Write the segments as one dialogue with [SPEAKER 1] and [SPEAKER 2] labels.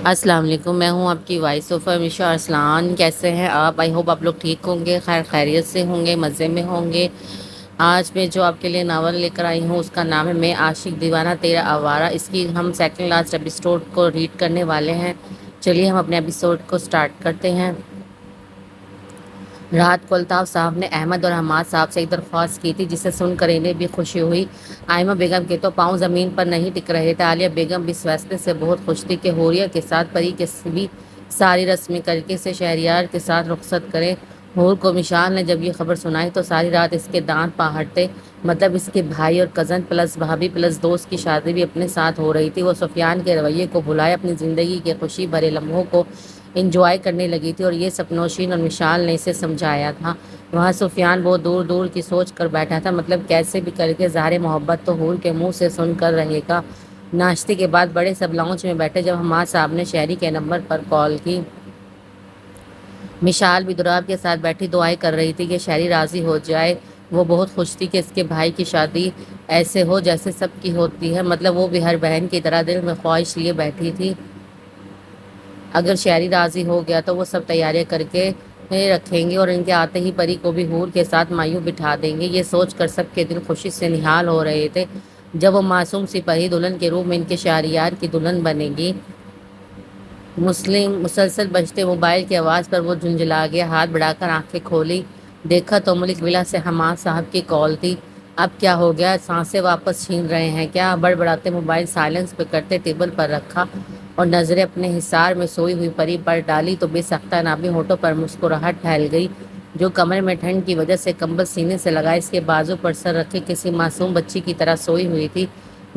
[SPEAKER 1] السلام علیکم، میں ہوں آپ کی وائس آف ہمیشہ ارسلان۔ کیسے ہیں آپ؟ آئی ہوپ آپ لوگ ٹھیک ہوں گے، خیر خیریت سے ہوں گے، مزے میں ہوں گے۔ آج میں جو آپ کے لیے ناول لے کر آئی ہوں اس کا نام ہے میں عاشق دیوانہ تیرا آوارہ۔ اس کی ہم سیکنڈ لاسٹ ایپیسوڈ کو ریڈ کرنے والے ہیں۔ چلیے ہم اپنے ایپیسوڈ کو سٹارٹ کرتے ہیں۔ رات کو الطاف صاحب نے احمد اور حماد صاحب سے ایک درخواست کی تھی جسے سن کر انہیں بھی خوشی ہوئی۔ آئمہ بیگم کے تو پاؤں زمین پر نہیں ٹک رہے تھے۔ عالیہ بیگم بھی اس فیصلے سے بہت خوش تھی کہ حوریہ کے ساتھ پری کے بھی ساری رسمیں کر کے اسے شہریار کے ساتھ رخصت کرے۔ حور کو مشال نے جب یہ خبر سنائی تو ساری رات اس کے دانت پہاڑتے، مطلب اس کے بھائی اور کزن پلس بھابھی پلس دوست کی شادی بھی اپنے ساتھ ہو رہی تھی۔ وہ سفیان کے رویے کو بھلائے اپنی زندگی کے خوشی بھرے لمحوں کو انجوائے کرنے لگی تھی، اور یہ سب نوشین اور مشال نے اسے سمجھایا تھا۔ وہاں سفیان بہت دور دور کی سوچ کر بیٹھا تھا، مطلب کیسے بھی کر کے اظہار محبت تو حور کے منہ سے سن کر رہے گا۔ ناشتے کے بعد بڑے سب لاؤنج میں بیٹھے جب حماد صاحب نے شہری کے نمبر پر کال کی۔ مشال بھی دراب کے ساتھ بیٹھی دعائیں کر رہی تھی کہ شہری راضی ہو جائے۔ وہ بہت خوش تھی کہ اس کے بھائی کی شادی ایسے ہو جیسے سب کی ہوتی ہے، مطلب وہ بھی ہر بہن کی طرح دل میں خواہش لیے بیٹھی تھی۔ اگر شہری راضی ہو گیا تو وہ سب تیاریاں کر کے رکھیں گے اور ان کے آتے ہی پری کو بھی حور کے ساتھ مایوں بٹھا دیں گے۔ یہ سوچ کر سب کے دل خوشی سے نہال ہو رہے تھے۔ جب وہ معصوم سی پری دلہن کے روپ میں ان کے شہریار کی دلہن بنے گی۔ مسلسل بجتے موبائل کی آواز پر وہ جھنجھلا گیا، ہاتھ بڑھا کر آنکھیں کھولی، دیکھا تو ملک ولا سے حماد صاحب کی کال تھی۔ اب کیا ہو گیا؟ سانسیں واپس چھین رہے ہیں کیا؟ بڑبڑاتے موبائل سائلنس پہ کرتے ٹیبل پر رکھا اور نظریں اپنے حصار میں سوئی ہوئی پری پر ڈالی تو بے سختہ نابی ہونٹوں پر مسکراہٹ پھیل گئی۔ جو کمرے میں ٹھنڈ کی وجہ سے کمبل سینے سے لگائے اس کے بازو پر سر رکھے کسی معصوم بچی کی طرح سوئی ہوئی تھی۔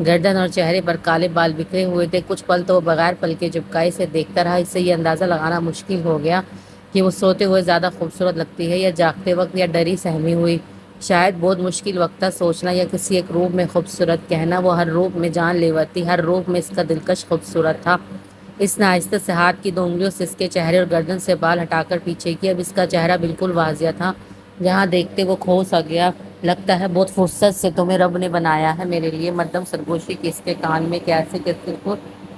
[SPEAKER 1] گردن اور چہرے پر کالے بال بکھرے ہوئے تھے۔ کچھ پل تو وہ بغیر پل کے جھپکائے سے دیکھتا رہا۔ اس سے یہ اندازہ لگانا مشکل ہو گیا کہ وہ سوتے ہوئے زیادہ خوبصورت لگتی ہے یا جاگتے وقت، یا ڈری سہمی ہوئی۔ شاید بہت مشکل وقت تھا سوچنا یا کسی ایک روپ میں خوبصورت کہنا۔ وہ ہر روپ میں جان لیوا تھی، ہر روپ میں اس کا دلکش خوبصورت تھا۔ اس نے آہستہ سے ہاتھ کی 2 انگلیوں سے اس کے چہرے اور گردن سے بال ہٹا کر پیچھے کیا۔ اب اس کا چہرہ بالکل واضح تھا، جہاں دیکھتے وہ کھو سا گیا۔ لگتا ہے بہت فرصت سے تمہیں رب نے بنایا ہے میرے لیے۔ مردم سرگوشی کی اس کے کان میں کیسے کہ صرف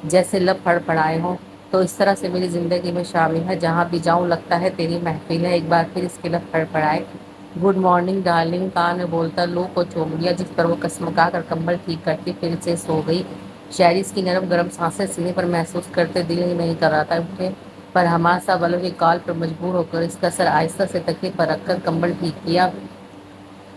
[SPEAKER 1] جیسے لب پھڑ پڑائے ہوں۔ تو اس طرح سے میری زندگی میں شامل ہے، جہاں بھی جاؤں لگتا ہے تیری محفل ہے۔ ایک بار پھر اس کے لب پھڑ پڑائے۔ گڈ مارننگ ڈارلنگ، کان میں بولتا لو کو چوم لیا، جس پر وہ کسمکا کر کمبل ٹھیک کرتی پھر سے سو گئی۔ شہری اس کی نرم گرم سانسیں سینے پر محسوس کرتے دل ہی نہیں کر رہا تھا اٹھے، پر حماد صاحب والوں کی کال پر مجبور ہو کر اس کا سر آہستہ سے تکیے پر رکھ کر کمبل ٹھیک کیا۔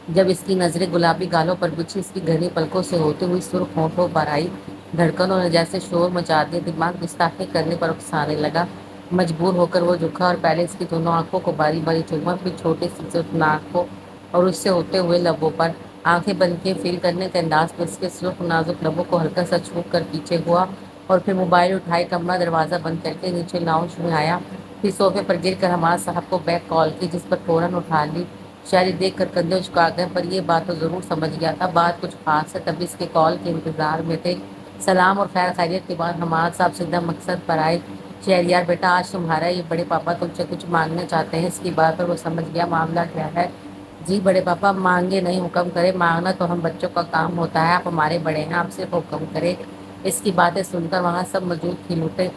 [SPEAKER 1] جب اس کی نظریں گلابی گالوں پر بچھی اس کی گھنی پلکوں سے ہوتے ہوئی سرخ ہونٹوں پر آئی، دھڑکنوں نے جیسے شور مچا دیا، دماغ گستاخی کرنے پر اکسانے لگا۔ مجبور ہو کر وہ جھکا اور پہلے اس کی دونوں آنکھوں کو باری باری چوما، پھر چھوٹے سی سرخ ناک کو اور اس سے ہوتے ہوئے لبوں پر۔ آنکھیں بند کیے فیل کرنے کے انداز میں اس کے سرخ نازک لبوں کو ہلکا سا چھو کر پیچھے ہوا، اور پھر موبائل اٹھائے، کمرہ دروازہ بند کر کے نیچے لاؤنج میں آیا، پھر صوفے پر گر کر حماد صاحب کو بیک کال کی، جس پر فوراً اٹھا لی۔ شہری دیکھ کر کندھے اچکا گئے، پر یہ بات تو ضرور سمجھ گیا تھا، بات کچھ خاص ہے، تبھی اس کے کال کے انتظار میں تھے۔ سلام اور خیر خیریت کے بعد حماد صاحب سیدھا مقصد پر آئے۔ شہریار بیٹا، آج تمہارا یہ بڑے پاپا تم سے کچھ مانگنا چاہتے ہیں۔ اس کی بات پر وہ سمجھ گیا معاملہ کیا ہے۔ جی بڑے پاپا، مانگے نہیں حکم کرے، مانگنا تو ہم بچوں کا کام ہوتا ہے، آپ ہمارے بڑے ہیں، آپ صرف حکم کرے۔ اس کی باتیں سن کر وہاں سب موجود کھل اٹھے۔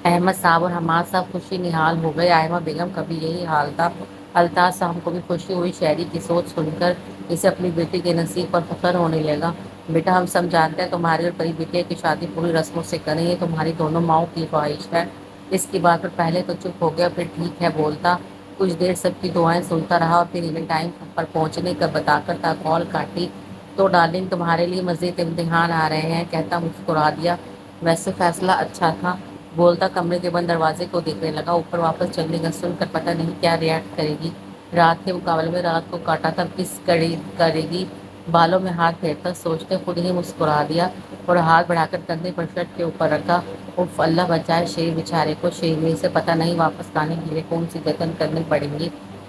[SPEAKER 1] احمد صاحب اور حماد صاحب خوشی نہال ہو گئے۔ آئمہ بیگم کا بھی یہی حال تھا۔ الطاف صاحب کو بھی خوشی ہوئی شہری کی سوچ سن کر، اسے اپنی بیٹی کے نصیب پر فخر ہونے لگا۔ بیٹا، ہم سب جانتے ہیں تمہاری اور پری بیٹی کی شادی پوری رسموں سے کریں، یہ تمہاری دونوں ماؤں کی خواہش ہے۔ اس کی بات پر پہلے تو چپ ہو گیا، پھر ٹھیک ہے بولتا۔ کچھ دیر سب کی دعائیں سنتا رہا اور پھر ایونٹ ٹائم پر پہنچنے کا بتا کر کال کاٹی تو ڈارلنگ تمہارے لیے مزید امتحان آ رہے ہیں کہتا مسکرا دیا۔ ویسے فیصلہ اچھا تھا، بولتا کمرے کے بند دروازے کو دیکھنے لگا۔ اوپر واپس چلنے کا سن کر پتہ نہیں کیا ریئیکٹ کرے گی۔ رات کے مقابلے میں رات کو کاٹا تھا، کس کرے گی؟ بالوں میں ہاتھ پھیرتا سوچتے خود ہی مسکرا دیا اور ہاتھ بڑھا کر کندھے پر شرٹ کے اوپر رکھا۔ اف، اللہ بچائے شیر بیچارے کو، شیرنی سے پتہ نہیں واپس لانے کے لیے کون سی جتن کرنی پڑیں گی۔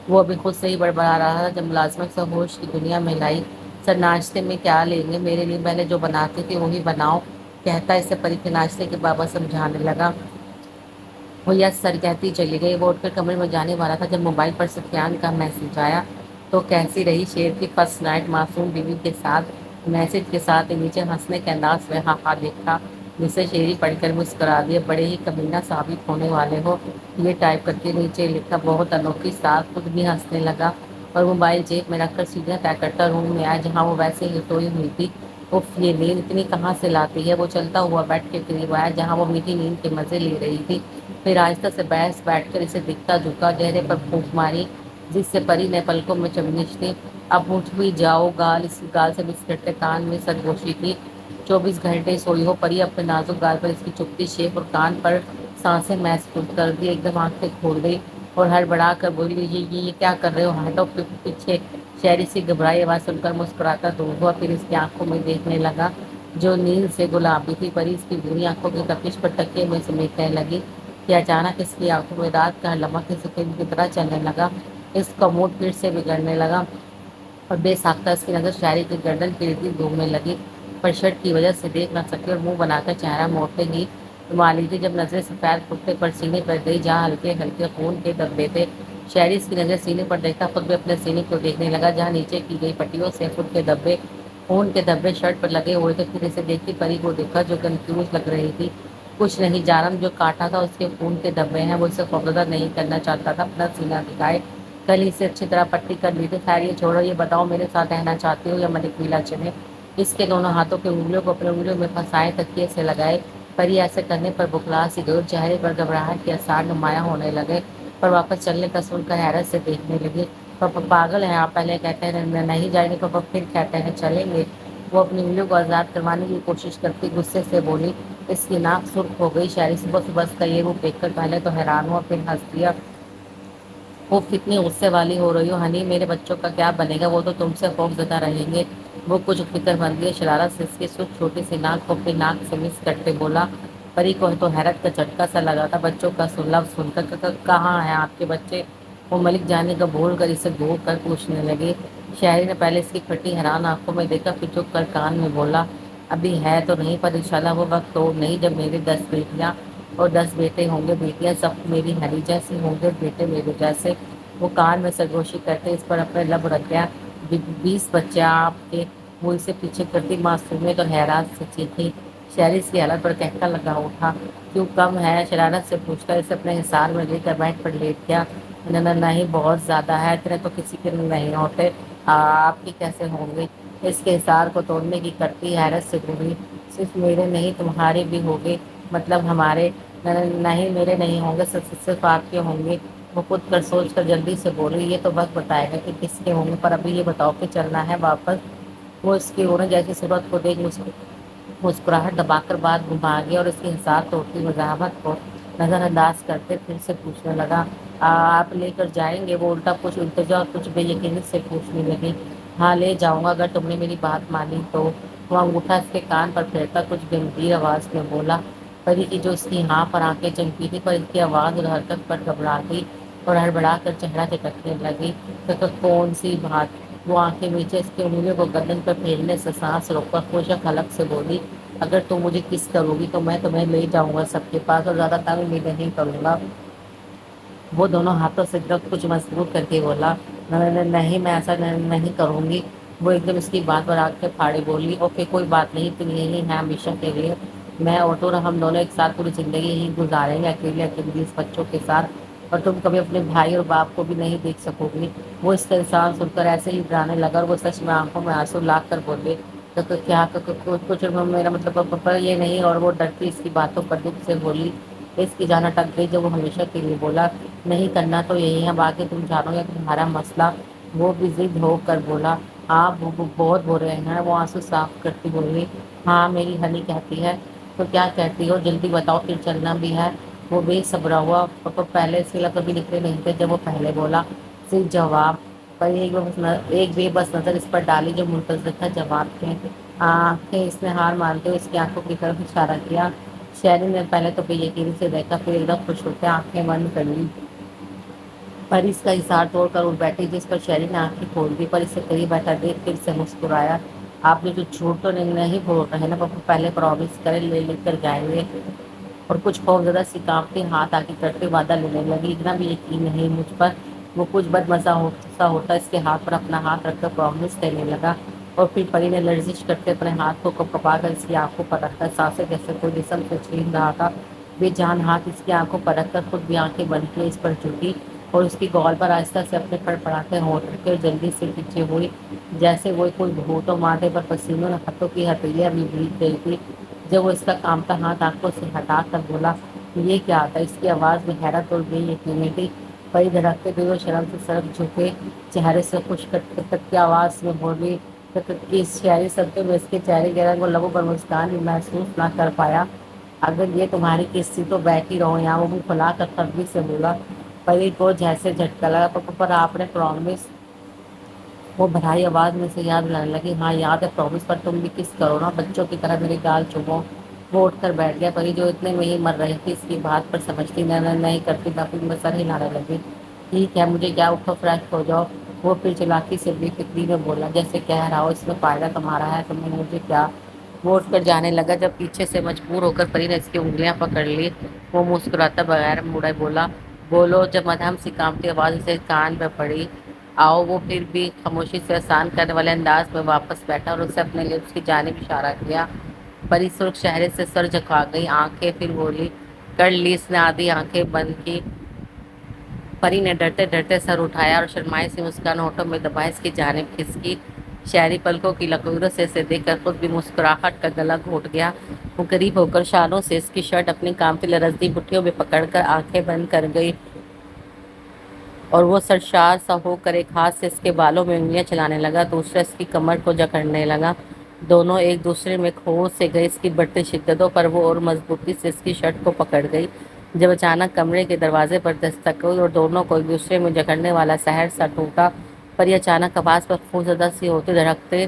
[SPEAKER 1] وہ ابھی خود سے ہی بڑبڑا رہا تھا جب ملازمت سے ہوش کی دنیا میں لائی۔ سر ناشتے میں کیا لیں گے؟ میرے لیے میں نے جو بناتی تھی وہی بناؤ، کہتا اسے پری کے ناشتے کے بابا سمجھانے لگا۔ وہ یس سر کہتی چلی گئی۔ وہ اٹھ کر کمرے میں جانے والا تھا جب موبائل پر سفیان کا میسج آیا۔ تو کیسی رہی شیر کی فرسٹ نائٹ معصوم بیوی کے ساتھ؟ میسج کے ساتھ ہی نیچے ہنسنے کے انداز میں ہاں ہاں لکھا۔ جسے شیری پڑھ کر مسکرا دیا، بڑے ہی کمینہ ثابت ہونے والے ہو۔ یہ ٹائپ کر کے نیچے لکھا، بہت انوکھی ساتھ، خود بھی ہنسنے لگا اور موبائل جیب میں رکھ کر سیدھا طے کرتا روم میں آیا جہاں وہ ویسے ہی سوئی ہوئی تھی۔ اف، یہ نیند اتنی کہاں سے لاتی ہے؟ وہ چلتا ہوا بیٹھ کے قریب آیا جہاں وہ میٹھی نیند کے مزے لے رہی تھی، پھر آہستہ سے بحث بیٹھ کر اسے دکھتا جھکا، چہرے پر پھونک ماری جس سے پری نے پلکوں میں چمنی۔ اب اٹھ بھی جاؤ، گال اس کی گال سے بسکٹ کے کان میں سرگوشی تھی۔ 24 گھنٹے سوئی ہو پری؟ اپنے نازک گال پر اس کی چپتی شیپ اور کان پر سانسیں محسوس کر دی، ایک دم آنکھیں کھول گئی اور ہڑبڑا کر بولی، یہ کیا کر رہے ہو؟ ہٹو پیچھے۔ شہری سے گھبرائی آواز سن کر مسکراتا دور ہوا، پھر اس کی آنکھوں میں دیکھنے لگا جو نیند سے گلابی تھی۔ پری اس کی بری آنکھوں کی تپش پر تکیے میں سمیٹنے لگی کہ اچانک اس کی آنکھوں میں رات کا لمک کی سکین کی طرح چلنے لگا۔ اس کا موڈ پھر سے بگڑنے لگا اور بے ساختہ اس کی نظر شاعری کی گردن کے ارد گرد گھومنے لگی، پر شرٹ کی وجہ سے دیکھ نہ سکی اور منہ بنا کر چہرہ موڑتے ہی مالی تھی جب نظریں سفید کرتے پر سینے پر گئی جہاں ہلکے ہلکے خون کے دھبے تھے۔ شہری اس کی نظر سینے پر دیکھتا خود بھی اپنے سینے کو دیکھنے لگا جہاں نیچے کی گئی پٹیوں سے خون کے دھبے شرٹ پر لگے ہوئے تھے۔ پھر اسے دیکھی پری کو دیکھا جو کنفیوز لگ رہی تھی۔ کچھ نہیں جانم، جو کاٹا تھا اس کے خون کے دھبے ہیں، وہ اسے خوفزدہ نہیں کرنا چاہتا تھا، اپنا سینہ دکھائے، کل ہی سے اچھی طرح پٹی کر لی تھی۔ خیر یہ چھوڑو، یہ بتاؤ میرے ساتھ رہنا چاہتی ہو یا ملک ویلا چلے؟ اس کے دونوں ہاتھوں کے انگلیوں کو اپنے انگلیوں میں پھنسائے تکیے سے لگائے۔ پری ایسے کرنے پر بکلا سی گئی اور چہرے پر گھبراہٹ کے آثار نمایاں ہونے لگے، پر واپس چلنے کا سن کر حیرت سے دیکھنے لگی۔ پاپا پاگل ہیں آپ؟ پہلے کہتے ہیں نہیں جائیں گے پاپا، پھر کہتے ہیں چلیں گے۔ وہ اپنی انگلیوں کو آزاد کروانے کی کوشش کرتی غصے سے بولی۔ اس کی ناک سرخ ہو گئی۔ شاعری صبح صبح اس کا یہ روپ دیکھ کر پہلے تو حیران ہوا، پھر ہنس دیا۔ وہ کتنی غصے والی ہو رہی ہو ہنی، میرے بچوں کا کیا بنے گا؟ وہ تو تم سے خوف زدہ رہیں گے۔ وہ کچھ فکر مندی اور شرارت سے اس کی سرخ چھوٹی سی ناک کو اپنی ناک سے مس کرتے بولا۔ پری کو تو حیرت کا جھٹکا سا لگا تھا بچوں کا لفظ سن کر۔ کہاں ہیں آپ کے بچے؟ وہ ملک جانے کا بھول کر اسے گھور کر پوچھنے لگی۔ شہری نے پہلے اس کی پھٹی حیران آنکھوں میں دیکھا، پھر چپ کر کان میں بولا، ابھی ہے تو نہیں، پر انشاءاللہ وہ وقت تو نہیں جب میری 10 بیٹیاں اور 10 بیٹے ہوں گے، بیٹیاں سب میری ہری جیسی ہوں گے، بیٹے میرے جیسے۔ وہ کان میں سرگوشی کرتے اس پر اپنے لب رکھ گیا۔ 20 بچے آپ کے؟ وہ اسے پیچھے کرتی معصومیت اور حیرات سے چیخی۔ شہری اس کی حالت پر کہکا لگا اٹھا۔ کیوں کم ہے؟ شرارت سے پوچھتا، اسے اپنے حصار میں لے کر بیٹھ پر لیٹ گیا۔ نہیں بہت زیادہ ہے، اتنے تو کسی کے نہیں ہوتے، آپ کی کیسے ہوں گے؟ اس کے حصار کو توڑنے کی کرتی حیرت سے بولی۔ صرف میرے نہیں تمہارے بھی ہوں گے؟ مطلب ہمارے؟ نہیں میرے نہیں ہوں گے، صرف آپ کے ہوں گے۔ وہ خود کر سوچ کر جلدی سے بولی، یہ تو وقت بتائے گا کہ کس کے ہوں گے، پر ابھی یہ بتاؤ کہ چلنا ہے واپس؟ وہ اس کی رونے جیسی صورت کو دیکھ مسکراہٹ دبا کر بات گھما گیا اور اس کی حصار توڑتی مزاحمت کو نظر انداز کرتے پھر سے پوچھنے لگا، آپ لے کر جائیں گے؟ وہ الٹا کچھ التجا اور کچھ بے یقینی سے پوچھنے لگی۔ ہاں لے جاؤں گا اگر تم نے میری بات مانی تو۔ وہ انگوٹھا اس کے کان پر پھیرتا کچھ گمگیر آواز میں بولا۔ پری کی جو اس کی ہاں پر آنکھیں چمکی تھی، پر اس کی آواز اور حرکت پر گھبراتی اور ہڑبڑا کر چہرہ چٹکنے لگی۔ کون سی بات؟ وہ آنکھیں نیچے اس کی انگلیوں کو گردن پر پھیرنے سے سانس روک کر خشک حلق سے بولی، اگر تم مجھے کس کرو گی تو میں تمہیں لے جاؤں گا سب کے پاس اور زیادہ تنگ بھی نہیں کروں گا۔ وہ دونوں ہاتھوں سے گرفت کچھ مضبوط کر کے بولا، نہیں میں ایسا نہیں کروں گی۔ وہ ایک دم اس کی بات پر آگ کے پھاڑے بولی، اوکے کوئی بات نہیں، تم یہی ہیں ہمیشہ کے لیے، میں اور تو ہم دونوں ایک ساتھ پوری زندگی ہی گزاریں گے اکیلے اکیلے اس بچوں کے ساتھ، اور تم کبھی اپنے بھائی اور باپ کو بھی نہیں دیکھ سکو گی۔ وہ اس کا انسان سن کر ایسے ہی ڈرانے لگا اور وہ سچ میں آنکھوں میں آنسو لا کر بولے، کیا کچھ میرا مطلب یہ نہیں، اور وہ ڈرتی اس کی باتوں پر دکھ سے بولی۔ اس کی جان اٹک گئی جب وہ ہمیشہ کے لیے بولا، نہیں کرنا تو یہی ہے، باقی تم جانو گے تمہارا مسئلہ۔ وہ بھی ضد ہو کر بولا، آپ بہت برے ہیں۔ وہ آنسو صاف کرتی بولی، ہاں میری ہنی کہتی ہے تو کیا کہتی ہو، جلدی بتاؤ پھر چلنا بھی ہے۔ وہ بے صبر ہوا، پہلے اس کے لفظ کبھی نکلے نہیں تھے جب وہ پہلے بولا، صرف جواب پر ایک بے بس نظر اس پر ڈالی جو منتظر تھا جواب کے۔ آنکھیں اس نے ہار مانتے ہوئے اس کی آنکھوں کی طرف اشارہ کیا۔ شہری نے پہلے تو بے یقینی سے دیکھا، پھر ایک دم خوش ہو کے آنکھیں بند کر لی۔ پر اس کا حصار توڑ کر اٹھ بیٹھی جس پر شہری نے آنکھیں کھول دی، پر اسے قریب بیٹھا دیکھ پھر سے مسکرایا، آپ نے جو جھوٹ تو نہیں بول رہے نا پاپا؟ پہلے پرومس کرے لے کر جائیں گے۔ اور کچھ خوف زدہ سی کانپتے ہاتھ آگے کرتے وعدہ لینے لگی، اتنا بھی یقین نہیں مجھ پر؟ وہ کچھ بد مزہ سا ہوتا اس کے ہاتھ پر اپنا ہاتھ رکھ کر پرومس دینے لگا، اور پھر پری نے لرزش کرتے اپنے ہاتھ کو کپا کر اس کی آنکھوں پر رکھ کر سانسیں جیسے کوئی جسم سے چھین رہا تھا، بے جان ہاتھ اس کی آنکھوں پر رکھ کر خود بھی آنکھیں بند کی اس پر جھکی اور اس کی گال پر آہستہ سے اپنے پڑپڑاتے ہونٹ رکھے اور جلدی سے پیچھے ہوئی، جیسے وہ کوئی بھوت و ماتھے پر پسینوں نے ہاتھوں کی ہتھیلیاں بھی بھیگ گئی تھی۔ جب وہ اس کا کامتا ہاتھ آنکھوں سے ہٹا کر بولا، یہ کیا تھا؟ اس کی آواز میں حیرت اور بے یقینی تھی۔ پری دھڑکتے دل و شرم سے سرک جھکے چہرے سے خشک کی آواز میں بولی کہ اس شعری سبتے میں اس کے چہرے کے رنگ اور لبوں پر مسکان بھی محسوس نہ کر پایا۔ اگر یہ تمہاری قصہ تو بیٹھی رہو یہاں، وہ منہ پھلا کر تلخی سے بولا۔ پری کو جیسے جھٹکا لگا۔ پر آپ نے پرومس، وہ بھرائی آواز میں سے یاد دلانے لگی۔ ہاں یاد ہے پرومس، پر تم بھی کس کرو نا، بچوں کی طرح میری گال چومو۔ وہ اٹھ کر بیٹھ گیا۔ پری جو اتنے میں ہی مر رہی تھی اس کی بات پر سمجھتی نہیں کرتی نہ پھر میں سر ہلانے لگی۔ ٹھیک ہے مجھے کیا، اٹھو فریش ہو جاؤ۔ وہ پھر چلاکی سے بے فکری میں بولا، جیسے کہہ رہا ہو اس میں فائدہ تمہارا ہے، تمہیں مجھے کیا۔ وہ اٹھ کر جانے لگا جب پیچھے سے مجبور ہو کر پری نے اس کی انگلیاں پکڑ لی۔ وہ مسکراتا بغیر مڑے بولا، بولو۔ جب مدھم سی کانپتی آواز اسے کان میں پڑی، آؤ۔ وہ پھر بھی خاموشی سے احسان کرنے والے انداز میں واپس بیٹھا اور اسے اپنے لپس کی جانب اشارہ کیا۔ پری سرخ چہرے سے سر جھکا گئی، آنکھیں پھر بولی، کر لی اس نے آدھی آنکھیں بند کی۔ پری نے ڈرتے ڈرتے سر اٹھایا اور شرمائی سی مسکان ہونٹوں میں دبائے اس کی جانب کھسکی۔ شہری پلکوں کی لکیروں سے اسے دیکھ کر خود بھی مسکراہٹ کا گلا گھونٹ گیا۔ وہ قریب ہو کر شانوں سے اس کی شرٹ اپنی کانپتی لرزتی مٹھیوں میں پکڑ کر آنکھیں بند کر گئی اور وہ سرشار سا ہو کر ایک ہاتھ سے اس کے بالوں میں انگلیاں چلانے لگا، دوسرا اس کی کمر کو جکڑنے لگا۔ دونوں ایک دوسرے میں کھو سے گئے۔ اس کی بڑھتی شدتوں پر وہ اور مضبوطی سے اس کی شرٹ کو پکڑ گئی۔ جب اچانک کمرے کے دروازے پر دستک ہوئی اور دونوں کو ایک دوسرے میں جکڑنے والا سحر سا ٹوٹا، پری اچانک آواز پر خوفزدہ سی ہوتی دھڑکتے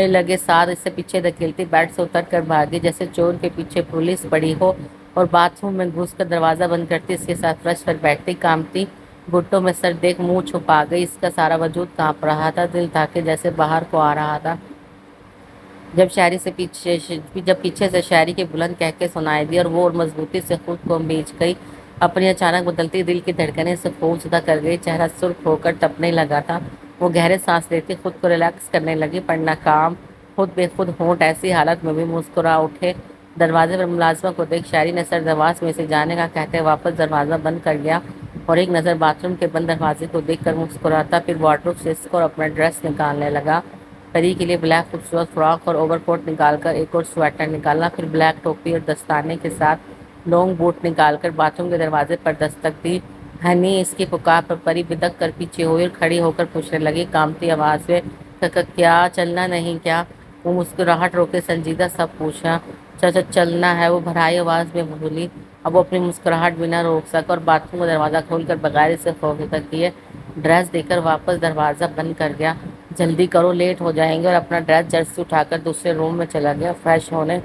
[SPEAKER 1] لگے ساتھ اسے پیچھے دھکیلتی بیڈ سے اتر کر بھاگی، جیسے چور کے پیچھے پولیس پڑی ہو، اور باتھ روم میں گھس کر دروازہ بند کرتی اس کے ساتھ فرش پر بیٹھتی، کانپتی گھٹوں میں سر دیکھ منہ چھپا گئی۔ اس کا سارا وجود کانپ رہا تھا، دل تھا کہ جیسے باہر کو آ رہا تھا۔ جب پیچھے سے شاعری کے بلند کہکے سنائی دی اور وہ اور مضبوطی سے خود کو بھیج گئی، اپنی اچانک بدلتی دل کی دھڑکنیں سے خوفزدہ کر گئی، چہرہ سرخ ہو کر تپنے لگا تھا۔ وہ گہرے سانس لیتی خود کو ریلیکس کرنے لگی، پر ناکام، خود بے خود ہونٹ ایسی حالت میں بھی مسکرا اٹھے۔ دروازے پر ملازمہ کو دیکھ شاعری نے سر دراز میں سے جانے کا کہتے واپس دروازہ بند کر لیا اور ایک نظر باتھ روم کے بند دروازے کو دیکھ کر مسکراتا پھر وارڈروب سے اس کو اور اپنا ڈریس نکالنے لگا۔ پری کے لیے بلیک خوبصورت فراک اور اوور کوٹ نکال کر ایک اور سویٹر نکالا، پھر بلیک ٹوپی اور دستانے کے ساتھ لانگ بوٹ نکال کر باتھ روم کے دروازے پر دستک دی۔ ہنی، اس کی پکار پر پری بدک کر پیچھے ہوئی اور کھڑی ہو کر پوچھنے لگی کانپتی آواز میں، کیا چلنا نہیں کیا؟ وہ مسکراہٹ روکے سنجیدہ سا پوچھا، چچا چلنا ہے، وہ بھرائی آواز میں بولی۔ اب وہ اپنی مسکراہٹ بھی نہ روک سکا اور باتھ روم کا دروازہ کھول کر بغیر اسے خوفزدہ کیے ڈریس دے کر واپس دروازہ بند کر گیا۔ جلدی کرو لیٹ ہو جائیں گے، اور اپنا ڈریس جٹ سے اٹھا کر دوسرے روم میں چلا گیا فریش ہونے۔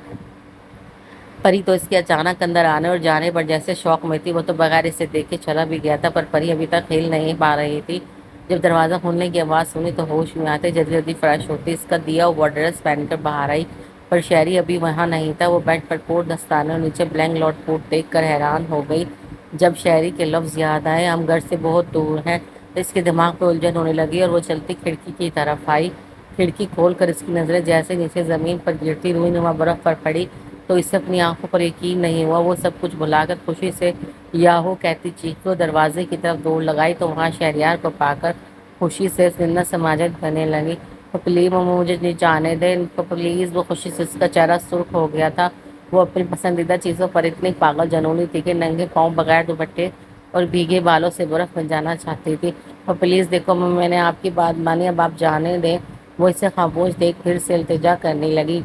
[SPEAKER 1] پری تو اس کے اچانک اندر آنے اور جانے پر جیسے شوق میں تھی، وہ تو بغیر اسے دیکھے چلا بھی گیا تھا، پر پری ابھی تک ہل نہیں پا رہی تھی۔ جب دروازہ کھولنے کی آواز سنی تو ہوش میں آتے جلدی جلدی فریش ہوتی اس کا دیا ہوا ڈریس پہن کر باہر آئی، پر شہری ابھی وہاں نہیں تھا۔ وہ بیڈ پر کوٹ، دستانے اور نیچے بلینک لوٹ کوٹ دیکھ کر حیران ہو گئی۔ جب شہری کے لفظ یاد آئے، ہم گھر سے بہت دور ہیں، تو اس کے دماغ پہ الجھن ہونے لگی اور وہ چلتی کھڑکی کی طرف آئی۔ کھڑکی کھول کر اس کی نظریں جیسے نیچے زمین پر گرتی روئی نما برف پر پڑی تو اسے اپنی آنکھوں پر یقین نہیں ہوا۔ وہ سب کچھ بھلا کر خوشی سے یاہو کہتی چیخی اور دروازے کی طرف دوڑ لگائی تو وہاں شہریار کو پا کر خوشی سے منت سماجت کرنے لگی، پلیز مجھے نہیں جانے دیں پلیز۔ وہ خوشی سے اس کا چہرہ سرخ ہو گیا تھا۔ وہ اپنی پسندیدہ چیزوں پر اتنی پاگل جنونی تھی کہ ننگے پاؤں بغیر دوپٹے اور بھیگے بالوں سے برف میں جانا چاہتی تھی۔ اور پلیز دیکھو میں نے آپ کی بات مانی، اب آپ جانے دیں۔ وہ اسے خاموش دیکھ پھر سے التجا کرنے لگی،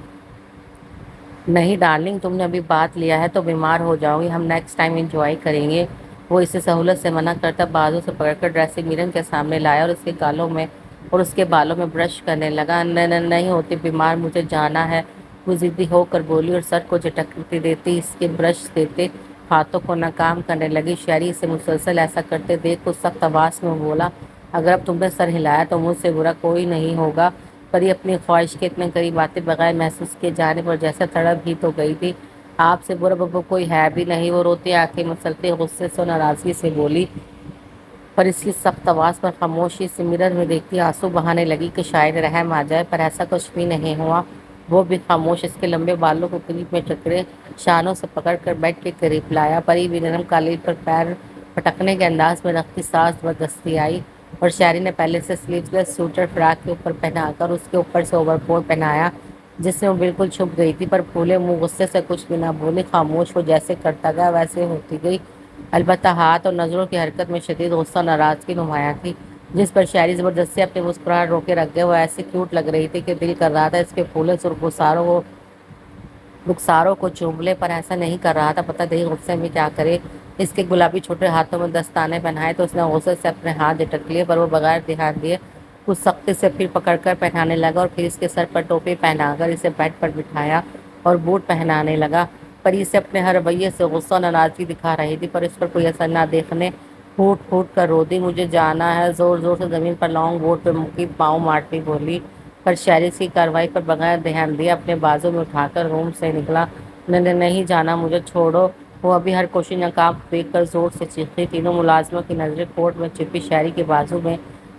[SPEAKER 1] نہیں ڈارلنگ، تم نے ابھی بات لیا ہے تو بیمار ہو جاؤ گی، ہم نیکسٹ ٹائم انجوائے کریں گے۔ وہ اسے سہولت سے منع کرتا بازو سے پکڑ کر ڈریسنگ میرر کے سامنے لایا اور اس کے بالوں میں برش کرنے لگا۔ نہیں ہوتی بیمار، مجھے جانا ہے، وہ ضدی ہو کر بولی اور سر کو جھٹکتی دیتی اس کے برش دیتے ہاتھوں کو ناکام کرنے لگی۔ شہری اسے مسلسل ایسا کرتے دیکھ کچھ سخت آواز میں بولا، اگر اب تم نے سر ہلایا تو مجھ سے برا کوئی نہیں ہوگا۔ پری اپنی خواہش کے اتنے قریب آتے بغیر محسوس کیے جانے پر جیسے تڑپ ہی تو گئی تھی۔ آپ سے برا ببو کوئی ہے بھی نہیں، وہ روتی آنکھیں مسلتے غصے سے اور ناراضگی سے بولی۔ پر اس کی سخت آواز پر خاموشی سے مرر میں دیکھتی آنسو بہانے لگی کہ شاید رحم آ جائے، پر ایسا کچھ بھی نہیں ہوا۔ وہ بھی خاموش اس کے لمبے بالوں کو قریب میں جکڑے شانوں سے پکڑ کر بیڈ کے قریب لایا۔ پری بھی نرم قالین پر پیر پٹکنے کے انداز میں رکھتی سانس زبردستی آئی، اور شہری نے پہلے سے سلیو لیس سوٹر فراق کے اوپر پہنا کر اس کے اوپر سے اوور کوٹ پہنایا جس میں وہ بالکل چھپ گئی تھی، پر پھولے منہ غصے سے کچھ بھی نہ بولی۔ خاموش وہ جیسے کرتا گیا ویسے ہوتی گئی، البتہ ہاتھ اور نظروں کی حرکت میں شدید غصہ ناراضگی نمایاں تھی، جس پر شاعری زبردستی اپنی مسکراہٹ روکے رکھ گئے۔ وہ ایسی کیوٹ لگ رہی تھی کہ دل کر رہا تھا اس کے پھولے سرخ رخساروں کو چوم لے، پر ایسا نہیں کر رہا تھا، پتہ نہیں غصے میں کیا کرے۔ اس کے گلابی چھوٹے ہاتھوں میں دستانے پہنائے تو اس نے غصے سے اپنے ہاتھ جھٹک لیے، پر وہ بغیر دھیان دیے کچھ سختی سے پھر پکڑ کر پہنانے لگا، اور پھر اس کے سر پر ٹوپی پہنا کر اسے بیڈ پر بٹھایا اور بوٹ پہنانے لگا۔ پری اسے اپنے ہر رویے سے غصہ اور ناراضگی دکھا رہی تھی، پر اس پر کوئی اثر نہ دیکھنے پھوٹ پھوٹ کر رو دی۔ مجھے جانا ہے، زور زور سے زمین پر لانگ بورڈ پہ مکی پاؤں مارتی بولی، پر شہری اس کی کارروائی پر بغیر دھیان دیے اپنے بازو میں اٹھا کر روم سے نکلا۔ نہیں جانا، مجھے چھوڑو۔ وہ ابھی ہر کوشش ناکام دیکھ کر زور سے چیخی۔ تینوں ملازموں کی نظریں کورٹ میں چھپی شہری کے بازو میں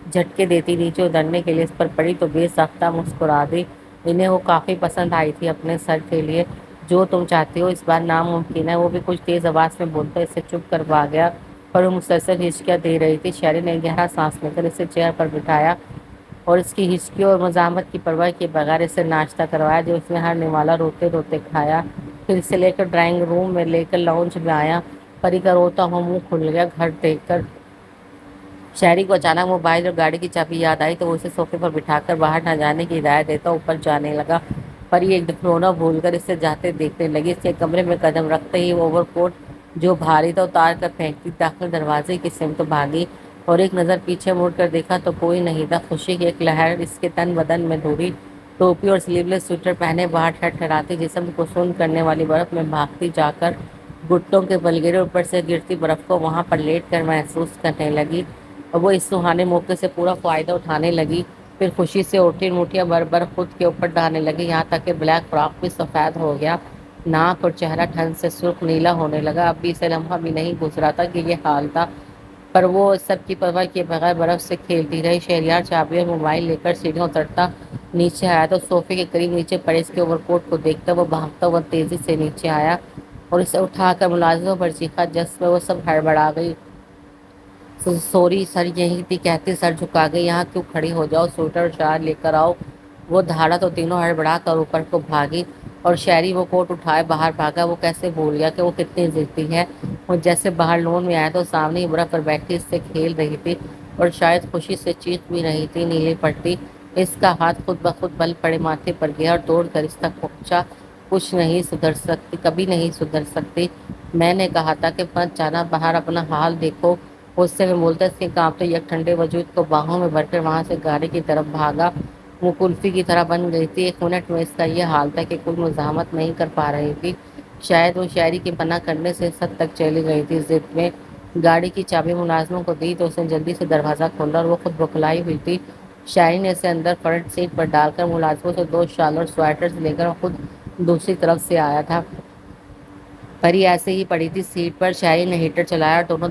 [SPEAKER 1] جھٹکے دیتی نیچے اترنے کے لیے اس پر پڑی تو بے ساختہ مسکرا دی۔ انہیں وہ کافی پسند آئی تھی اپنے سر کے لیے۔ جو تم چاہتی ہو اس بار ناممکن ہے، وہ بھی کچھ تیز آواز میں بولتا اسے چپ کروا گیا، پر وہ مسلسل ہچکیاں دے رہی تھی۔ شہری نے گہرا سانس لے کر اسے چیئر پر بٹھایا اور اس کی ہچکیوں اور مزاحمت کی پرواہ کیے بغیر اسے ناشتہ کروایا جو اس نے ہر نوالا روتے روتے کھایا۔ پھر اسے لے کر ڈرائنگ روم میں لے کر لاؤنج میں آیا۔ پری کا روتا ہوا منہ کھل گیا گھر دیکھ کر۔ شہری کو اچانک موبائل اور گاڑی کی چابی یاد آئی تو وہ اسے صوفے پر بٹھا کر باہر نہ جانے کی ہدایت دیتا اوپر جانے لگا۔ پری ایک دم رونا بھول کر اسے جاتے دیکھنے لگی۔ اس کے کمرے میں قدم رکھتے ہی وہ اوور کوٹ جو بھاری تھا اتار کر پھینکتی داخل دروازے کی سمت بھاگی، اور ایک نظر پیچھے مڑ کر دیکھا تو کوئی نہیں تھا۔ خوشی کی ایک لہر اس کے تن بدن میں دوڑی۔ ٹوپی اور سلیو لیس سویٹر پہنے باہر ٹھٹھراتی جسم کو سن کرنے والی برف میں بھاگتی جا کر گھٹنوں کے بل گرے اوپر سے گرتی برف کو وہاں پر لیٹ کر محسوس کرنے لگی، اور وہ اس سہانے موقع سے پورا فائدہ اٹھانے لگی۔ پھر خوشی سے اوٹی موٹیاں بھر بھر خود کے اوپر ڈالنے لگی، یہاں تک کہ بلیک فراک بھی سفید ہو گیا، ناک اور چہرہ ٹھنڈ سے سرخ نیلا ہونے لگا۔ اب بھی اسے لمحہ بھی نہیں گزرا تھا کہ یہ حال تھا، پر وہ سب کی پرواہ کیے بغیر برف سے کھیلتی رہی۔ شہریار چابی اور موبائل لے کر سیڑھیاں اترتا نیچے آیا تو صوفے کے قریب نیچے پڑے اس کے اوور کوٹ کو دیکھتا وہ بھاگتا ہوا تیزی سے نیچے آیا اور اسے اٹھا کر ملازموں پر چیخا، جس میں وہ سب ہڑبڑا گئی۔ سوری سر، یہی تھی کہتی سر جھکا گئی۔ یہاں کیوں کھڑی ہو جاؤ، سویٹر اور شال لے کر آؤ۔ وہ دھاڑا تو تینوں ہڑبڑا کر اوپر کو بھاگی، اور شہری وہ کوٹ اٹھائے باہر بھاگا۔ وہ کیسے بھول گیا کہ وہ کتنی ضدی ہے۔ وہ جیسے باہر لون میں آیا تو سامنے ہی برف پر بیٹھی اس سے کھیل رہی تھی، اور شاید خوشی سے چیخ بھی رہی تھی۔ نیلی پڑتی اس کا ہاتھ خود بخود بل پڑے ماتھے پر گیا اور دوڑ کر اس تک پہنچا۔ کچھ نہیں سدھر سکتی، کبھی نہیں سدھر سکتی، میں نے کہا تھا کہ مت جانا باہر، اپنا حال دیکھو۔ غصے میں بولتا اس کے کانپتے یک ٹھنڈے وجود کو باہوں میں بھر کر وہاں سے گاڑی کی طرف بھاگا۔ وہ کلفی کی طرح بن گئی تھی۔ ایک منٹ میں اس کا یہ حال تھا کہ کوئی مزاحمت نہیں کر پا رہی تھی۔ شاید وہ شاعری کے منع کرنے سے اس حد تک چلی گئی تھی ضد میں۔ گاڑی کی چابی ملازموں کو دی تو اس نے جلدی سے دروازہ کھولا، اور وہ خود بوکھلائی ہوئی تھی۔ شاعری نے اسے اندر فرنٹ سیٹ پر ڈال کر ملازموں سے 2 شال اور سویٹرز لے کر خود دوسری طرف سے آیا تھا۔ پری ایسے ہی پڑی تھی سیٹ پر۔ شاعری نے ہیٹر چلایا اور دونوں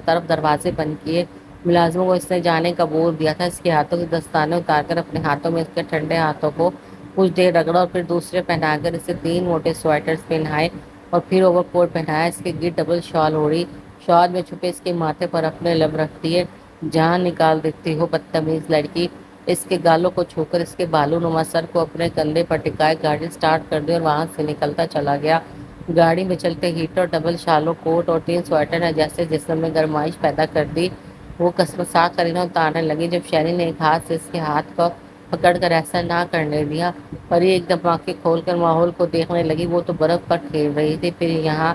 [SPEAKER 1] طرف دروازے بند کیے۔ ملازموں کو اس نے جانے کا بول دیا تھا۔ اس کے ہاتھوں سے دستانے اتار کر اپنے ہاتھوں میں اس کے ٹھنڈے ہاتھوں کو کچھ دیر رگڑا، اور پھر دوسرے پہنا کر اسے 3 موٹے سویٹرز پہنائے، اور پھر اوور کوٹ پہنایا۔ اس کے گرد ڈبل شال اوڑھی، شال میں چھپے اس کے ماتھے پر اپنے لب رکھ دیے۔ جان نکال دیتی ہو بدتمیز لڑکی۔ اس کے گالوں کو چھو کر اس کے بالو نما سر کو اپنے کندھے پر ٹکائے گاڑی سٹارٹ کر دی اور وہاں سے نکلتا چلا گیا۔ گاڑی میں چلتے ہیٹر، ڈبل شالوں، کوٹ اور 3 سویٹر نے جیسے جسم میں گرمائش پیدا کر دی۔ وہ کسمسا کر انہیں اتارنے لگی جب شہری نے ایک ہاتھ سے اس کے ہاتھ کو پکڑ کر ایسا نہ کرنے دیا۔ پری ایک دم آنکھیں کھول کر ماحول کو دیکھنے لگی۔ وہ تو برف پر کھیل رہی تھی، پھر یہاں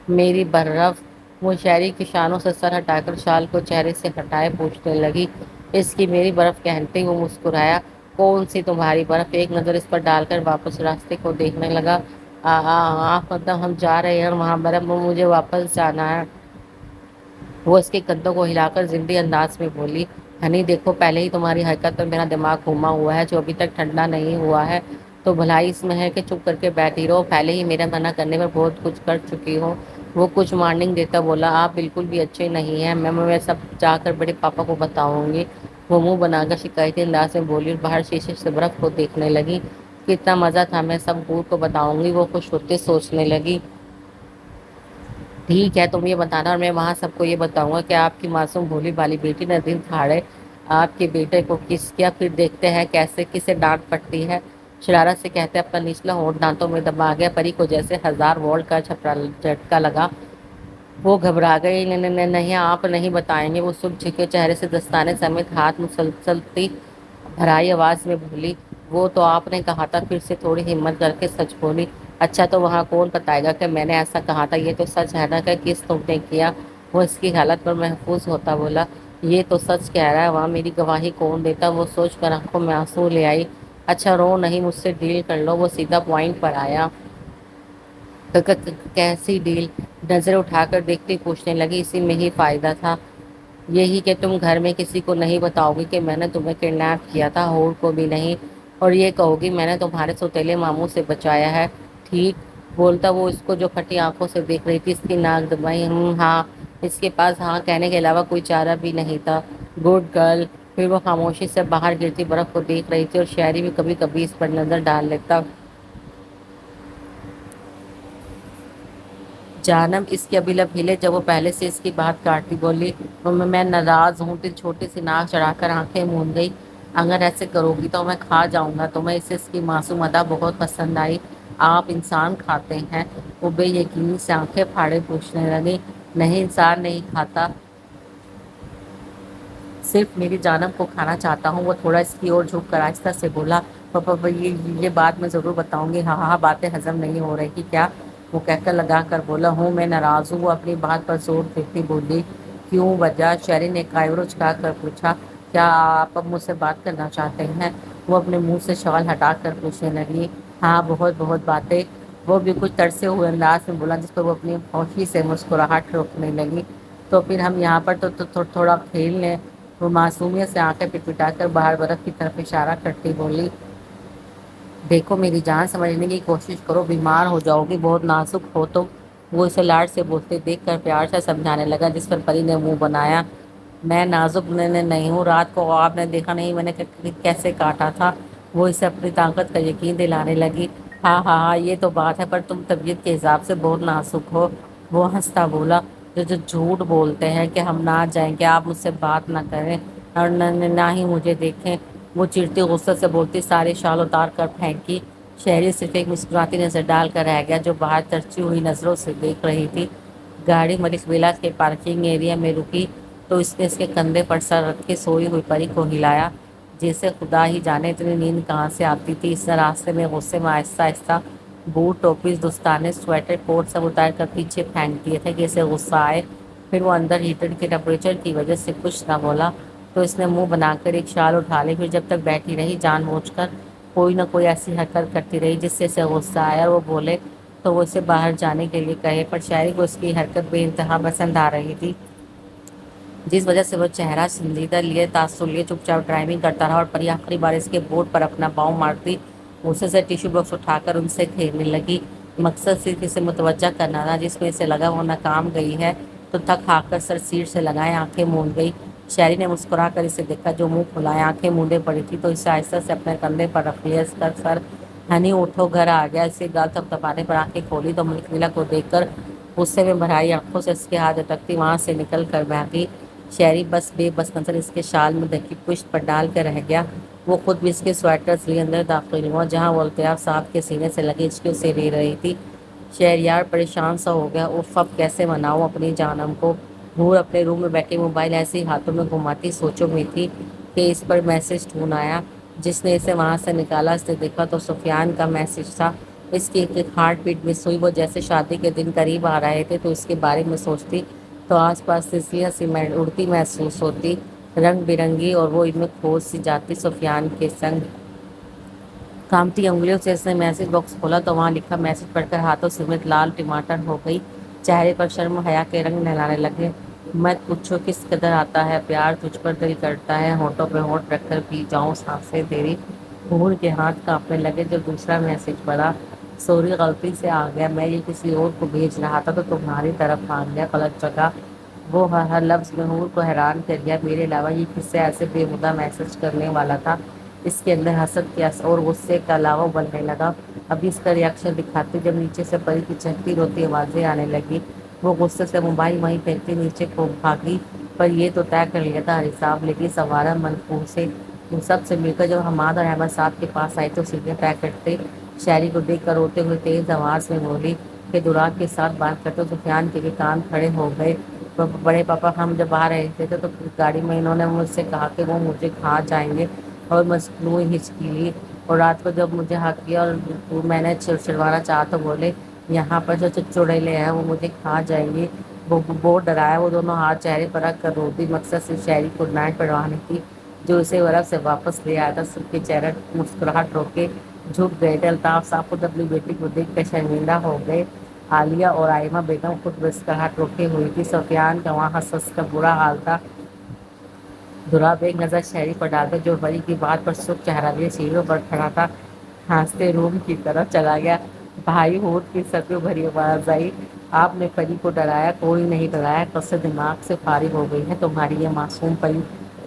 [SPEAKER 1] میری برف۔ وہ شہری کی شانوں سے سر ہٹا کر شال کو چہرے سے ہٹائے پوچھنے لگی، اس کی میری برف کہتے ہی وہ مسکرایا۔ کون سی تمہاری برف؟ ایک نظر اس پر ڈال کر واپس راستے کو دیکھنے لگا۔ آپ مطلب ہم جا رہے ہیں اور وہاں برف، مجھے واپس جانا ہے۔ وہ اس کے کندھوں کو ہلا کر ضدی انداز میں بولی، ہنی دیکھو پہلے ہی تمہاری حرکت پر میرا دماغ گھوما ہوا ہے، جو ابھی تک ٹھنڈا نہیں ہوا ہے تو بھلائی اس میں ہے کہ چپ کر کے بیٹھی رہو۔ پہلے ہی میرے منع کرنے پر بہت کچھ کر چکی ہو۔ وہ کچھ وارننگ دیتا بولا آپ بالکل بھی اچھے نہیں ہیں، میں سب جا کر بڑے پاپا کو بتاؤں گی۔ وہ منہ بنا کر شکایتی انداز میں بولی اور باہر شیشے سے برف کو دیکھنے لگی۔ کتنا مزہ تھا، میں سب بور کو بتاؤں گی، وہ خوش ہوتے سوچنے لگی۔ ٹھیک ہے تم یہ بتانا اور میں وہاں سب کو یہ بتاؤں گا کہ آپ کی معصوم بھولی بالی بیٹی نے دن دھاڑے آپ کے بیٹے کو کس کیا، پھر دیکھتے ہیں کیسے کسے ڈانٹ پڑتی ہے۔ شرارت سے کہتے اپنا نچلا ہونٹ دانتوں میں دبا گیا، پری کو جیسے 1000 وولٹ کا جھٹکا لگا۔ وہ گھبرا گئی۔ نہیں آپ نہیں بتائیں گے، وہ سرخ جھکے چہرے سے دستانے سمیت ہاتھ مسلسلتی بھرائی آواز میں بولی۔ وہ تو آپ نے کہا تھا، پھر سے تھوڑی ہمت کر کے سچ بولی۔ اچھا تو وہاں کون بتائے گا کہ میں نے ایسا کہا تھا، یہ تو سچ ہے نا کہ کس تم نے کیا؟ وہ اس کی حالت پر محفوظ ہوتا بولا۔ یہ تو سچ کہہ رہا ہے، وہاں میری گواہی کون دیتا؟ وہ سوچ کر آنکھوں میں آنسو لے آئی۔ اچھا رو نہیں، مجھ سے ڈیل کر لو۔ وہ سیدھا پوائنٹ پر آیا۔ کیسی ڈیل؟ نظر اٹھا کر دیکھتی پوچھنے لگی۔ اسی میں ہی فائدہ تھا، یہی کہ تم گھر میں کسی کو نہیں بتاؤ گی کہ میں نے تمہیں کڈنیپ کیا تھا، اور کو بھی نہیں، اور یہ کہو گی میں نے تمہارے سوتیلے ماموں سے بچایا ہے، ٹھیک؟ بولتا وہ اس کو جو پھٹی آنکھوں سے دیکھ رہی تھی، اس کی ناک دبائی۔ ہاں۔ اس کے پاس ہاں کہنے کے علاوہ کوئی چارہ بھی نہیں تھا۔ Good girl. پھر وہ خاموشی سے باہر گرتی برف کو دیکھ رہی تھی، اور شاعری بھی کبھی کبھی اس پر نظر ڈال لیتا۔ جانم اس کے ابھی لب ہلے جب وہ پہلے سے اس کی بات کاٹتی بولی۔ میں ناراض ہوں۔ پھر چھوٹی سی ناک چڑھا کر آنکھیں موند گئی۔ اگر ایسے کرو گی تو میں کھا جاؤں گا تمہیں۔ اسے اس کی معصوم ادا بہت پسند آئی۔ آپ انسان کھاتے ہیں؟ وہ بے یقینی سے آنکھیں پھاڑے پوچھنے لگی۔ نہیں انسان نہیں کھاتا، صرف میری جانم کو کھانا چاہتا ہوں۔ وہ تھوڑا اس کی اور جھک کر آہستہ سے بولا۔ پاپا یہ بات میں ضرور بتاؤں گی۔ ہاں ہاں باتیں ہضم نہیں ہو رہی کیا؟ وہ کہہ کر لگا کر بولا۔ ہوں میں ناراض ہوں۔ وہ اپنی بات پر زور دیتی بولی۔ کیوں؟ وجہ؟ شہری نے کائبرو چکا کر پوچھا۔ کیا آپ اب مجھ سے بات کرنا چاہتے ہیں؟ وہ اپنے منہ سے شال ہٹا کر پوچھنے لگی۔ ہاں بہت بہت باتیں۔ وہ بھی کچھ ترسے ہوئے انداز میں بولا، جس پر وہ اپنی خاموشی سے مسکراہٹ روکنے لگی۔ تو پھر ہم یہاں پر تھوڑا کھیل لیں۔ وہ معصومیت سے آنکھیں پٹپٹا کر باہر برف کی طرف اشارہ کرتی بولی۔ دیکھو میری جان، سمجھنے کی کوشش کرو، بیمار ہو جاؤ گی، بہت نازک ہو تم۔ وہ اسے لاڈ سے بولتے دیکھ کر پیار سے سمجھانے لگا، جس پر پری نے منہ بنایا۔ میں نازک نہیں ہوں، رات کو آپ نے دیکھا نہیں میں نے کیسے کاٹا تھا؟ وہ اسے اپنی طاقت کا یقین دلانے لگی۔ ہاں ہاں ہاں یہ تو بات ہے، پر تم طبیعت کے حساب سے بہت نازک ہو۔ وہ ہنستا بولا۔ جو جھوٹ بولتے ہیں کہ ہم نہ جائیں، کہ آپ مجھ سے بات نہ کریں اور نہ ہی مجھے دیکھیں۔ وہ چڑتی غصے سے بولتی ساری شال اتار کر پھینکی۔ شہری صرف ایک مسکراتی نظر ڈال کر رہ گیا، جو باہر ترچھی ہوئی نظروں سے دیکھ رہی تھی۔ گاڑی ملک ولاس کے پارکنگ ایریا میں رکی تو اس نے اس کے کندھے پر سر رکھ کے سوئی ہوئی پری کو ہلایا، جیسے خدا ہی جانے اتنی نیند کہاں سے آتی تھی۔ اس راستے میں غصے میں آہستہ آہستہ بوٹ، ٹوپی، دستانے، سویٹر، کوٹ سب اتار کر پیچھے پھینک دیے تھے کہ اسے غصہ آئے۔ پھر وہ اندر ہیٹر کے ٹمپریچر کی وجہ سے کچھ نہ بولا تو اس نے منہ بنا کر ایک شال اٹھا لی۔ پھر جب تک بیٹھی رہی جان بوجھ کر کوئی نہ کوئی ایسی حرکت کرتی رہی جس سے اسے غصہ آیا، اور وہ بولے تو وہ اسے باہر جانے کے لیے کہے، پر شاعری کو اس کی حرکت بے انتہا پسند آ رہی تھی، جس وجہ سے وہ چہرہ سنجیدہ لیے تاثر لیے چپ چاپ ڈرائیونگ کرتا رہا، اور پری آخری بار اس کے بورڈ پر اپنا پاؤں مارتی غصے سے ٹیشو باکس اٹھا کر ان سے کھیلنے لگی۔ مقصد صرف اسے متوجہ کرنا تھا، جس میں اسے لگا وہ ناکام گئی ہے تو تھک ہار کر سر سیٹ سے لگائے آنکھیں موند گئی۔ شہری نے مسکرا کر اسے دیکھا، جو منہ کھلائے آنکھیں مونڈے پڑی تھی، تو اسے آہستہ سے اپنے کندھے پر رکھ لیا۔ اس کا سر ہنی اٹھو گھر آ گیا، اسے گال تھپتھپانے پر آنکھیں کھولی تو ملک ولا کو دیکھ کر غصے میں بھرائی آنکھوں سے اس کے ہاتھ اٹکتی وہاں سے نکل کر بھاگی۔ شہری بس بے بس نظر اس کے شال میں دھکی پشت پر ڈال کے رہ گیا۔ وہ خود بھی اس کے سویٹرز لیے اندر داخل ہوا، جہاں وہ الطاف صاحب کے سینے سے لگی ہچکیوں سے ری رہی تھی۔ شہریار پریشان سا ہو گیا۔ اف اب کیسے مناؤں اپنی جانم کو؟ نور اپنے روم میں بیٹھی موبائل ایسے ہی ہاتھوں میں گھماتی سوچوں میں تھی کہ اس پر میسج ڈھونڈ آیا، جس نے اسے وہاں سے نکالا۔ اس نے دیکھا تو سفیان کا میسج تھا۔ اس کی ایک ہارٹ بیٹ مس ہوئی۔ وہ جیسے شادی کے دن قریب آ رہے تھے تو اس کے بارے میں سوچتی تو آس پاس تسلیاں سی اڑتی محسوس ہوتی، رنگ برنگی، اور وہ ان میں کھو سی جاتی سفیان کے سنگ۔ کانپتی انگلیوں سے اس نے میسج باکس کھولا تو وہاں لکھا میسج پڑھ کر ہاتھوں سمیت لال ٹماٹر ہو گئی۔ چہرے پر شرم و حیا کے رنگ لہرانے لگے۔ مت پوچھو کس قدر آتا ہے پیار تجھ پر، دل کرتا ہے ہونٹوں پہ ہونٹ رکھ کر پی جاؤں سانسیں تیری۔ بھول کے ہاتھ کانپنے لگے جب دوسرا میسج پڑا۔ سوری غلطی سے آ گیا، میں یہ کسی اور کو بھیج رہا تھا تو تمہاری طرف آ گیا، غلط جگہ۔ وہ ہر لفظ میں نور کو حیران کر گیا۔ میرے علاوہ یہ کس سے ایسے بےہودہ میسج کرنے والا تھا؟ اس کے اندر حسد کے اور غصے کا علاوہ بڑھنے لگا۔ ابھی اس کا ریاکشن دکھاتے جب نیچے سے پری کی چہکتی روتی آوازیں آنے لگی، وہ غصے سے موبائل وہیں پھینکتے نیچے کو بھاگی۔ پر یہ تو طے کر لیا تھا حساب لے گی سوارا منقور سے۔ ان سب سے مل کر جب حماد اور احمد صاحب کے پاس آئے تو سیدھے طے کرتے شہری کو دیکھ کر روتے ہوئے تیز آواز میں بولی کہ دراگ کے ساتھ بات کرتے سفیان کے بھی کان کھڑے ہو گئے۔ بڑے پاپا ہم جب آ رہے تھے تو گاڑی میں انہوں نے مجھ سے کہا کہ وہ مجھے کھا جائیں گے اور مصنوع ہچکی لی، اور رات کو جب مجھے حق کیا اور میں نے چھڑوانا چاہا تو بولے یہاں پر جو چڑیلے ہیں وہ مجھے کھا جائیں گے۔ وہ بہت ڈرایا، وہ دونوں ہاتھ چہرے پر رکھ کر رو دی، مقصد سے شہری کو ڈانٹ پڑوانے کی جو اسے ورف سے واپس لے آیا تھا۔ سب کے چہرے مسکراہٹ رو کے جھک گئے تھے۔ الطاف صاحب خود اپنی بیٹی کو دیکھ کر شرمندہ ہو گئے۔ عالیہ اور آئمہ بیگم خود مسکراہٹ روکے ہوئی تھی۔ سفیان کا وہاں ہنس ہنس کر برا حال تھا۔ دوراب ایک نظر شہری پر ڈال کر جو بڑی کی بات پر سرخ چہرہ لیے سیڑھیوں پر کھڑا تھا ہنستے روم کی طرف چلا گیا۔ بھائی ہونٹ کی سطح بھری آواز آئی، آپ نے پری کو ڈرایا؟ کوئی نہیں ڈرایا، قصے دماغ سے فارغ ہو گئی ہے تمہاری یہ معصوم پری،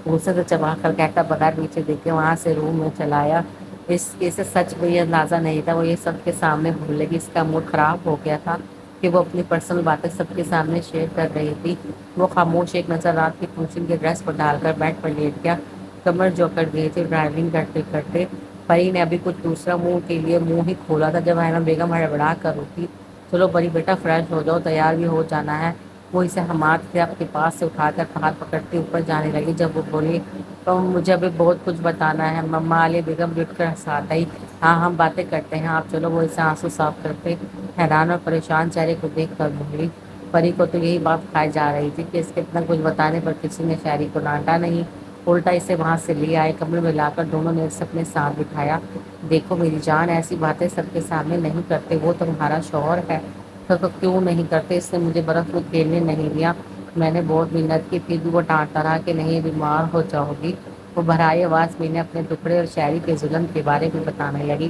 [SPEAKER 1] غصے سے چبا کر کہتا بغیر نیچے دیکھے وہاں سے روم میں چلایا۔ اسے سچ میں یہ اندازہ نہیں تھا وہ یہ سب کے سامنے بھولے گی۔ اس کا موڈ خراب ہو گیا تھا کہ وہ اپنی پرسنل باتیں سب کے سامنے شیئر کر رہی تھی۔ وہ خاموش ایک نظر رات کی فنکشن کے ڈریس پر ڈال کر بیڈ پر لیٹ گیا، کمر جو کر گئی تھی ڈرائیونگ کرتے کرتے۔ پری نے ابھی کچھ دوسرا منہ کے لیے منہ ہی کھولا تھا جب ایمن بیگم ہڑبڑا کر اٹھی، چلو پری بیٹا فریش ہو جاؤ، تیار بھی ہو جانا ہے۔ وہ اسے حماد سے اپنے پاس سے اٹھا کر ہاتھ پکڑتے اوپر جانے لگی جب وہ بولی تو مجھے ابھی بہت کچھ بتانا ہے مما۔ علی بیگم بھی اٹھ کر ساتھ آئی، ہاں ہم باتیں کرتے ہیں، آپ چلو۔ وہ اسے آنسو صاف کرتے حیران اور پریشان چہرے کو دیکھ کر بولی، پری کو تو یہی بات کھائی جا رہی تھی کہ اس کے اتنا کچھ بتانے پر کسی نے شہری کو ڈانٹا نہیں، الٹا اسے وہاں سے لے آئے، کمرے میں لا کر دونوں نے اسے اپنے ساتھ بٹھایا۔ دیکھو میری جان، ایسی باتیں سب کے سامنے نہیں کرتے، وہ تمہارا شوہر ہے تو کیوں نہیں کرتے؟ اس نے مجھے برف میں کھیلنے نہیں دیا، میں نے بہت محنت کی، پھر بھی وہ ڈانٹتا رہا کہ نہیں بیمار ہو جاؤ گی۔ وہ بھرائی آواز میں نے اپنے ٹکڑے اور شاعری کے ظلم کے بارے میں بتانے لگی،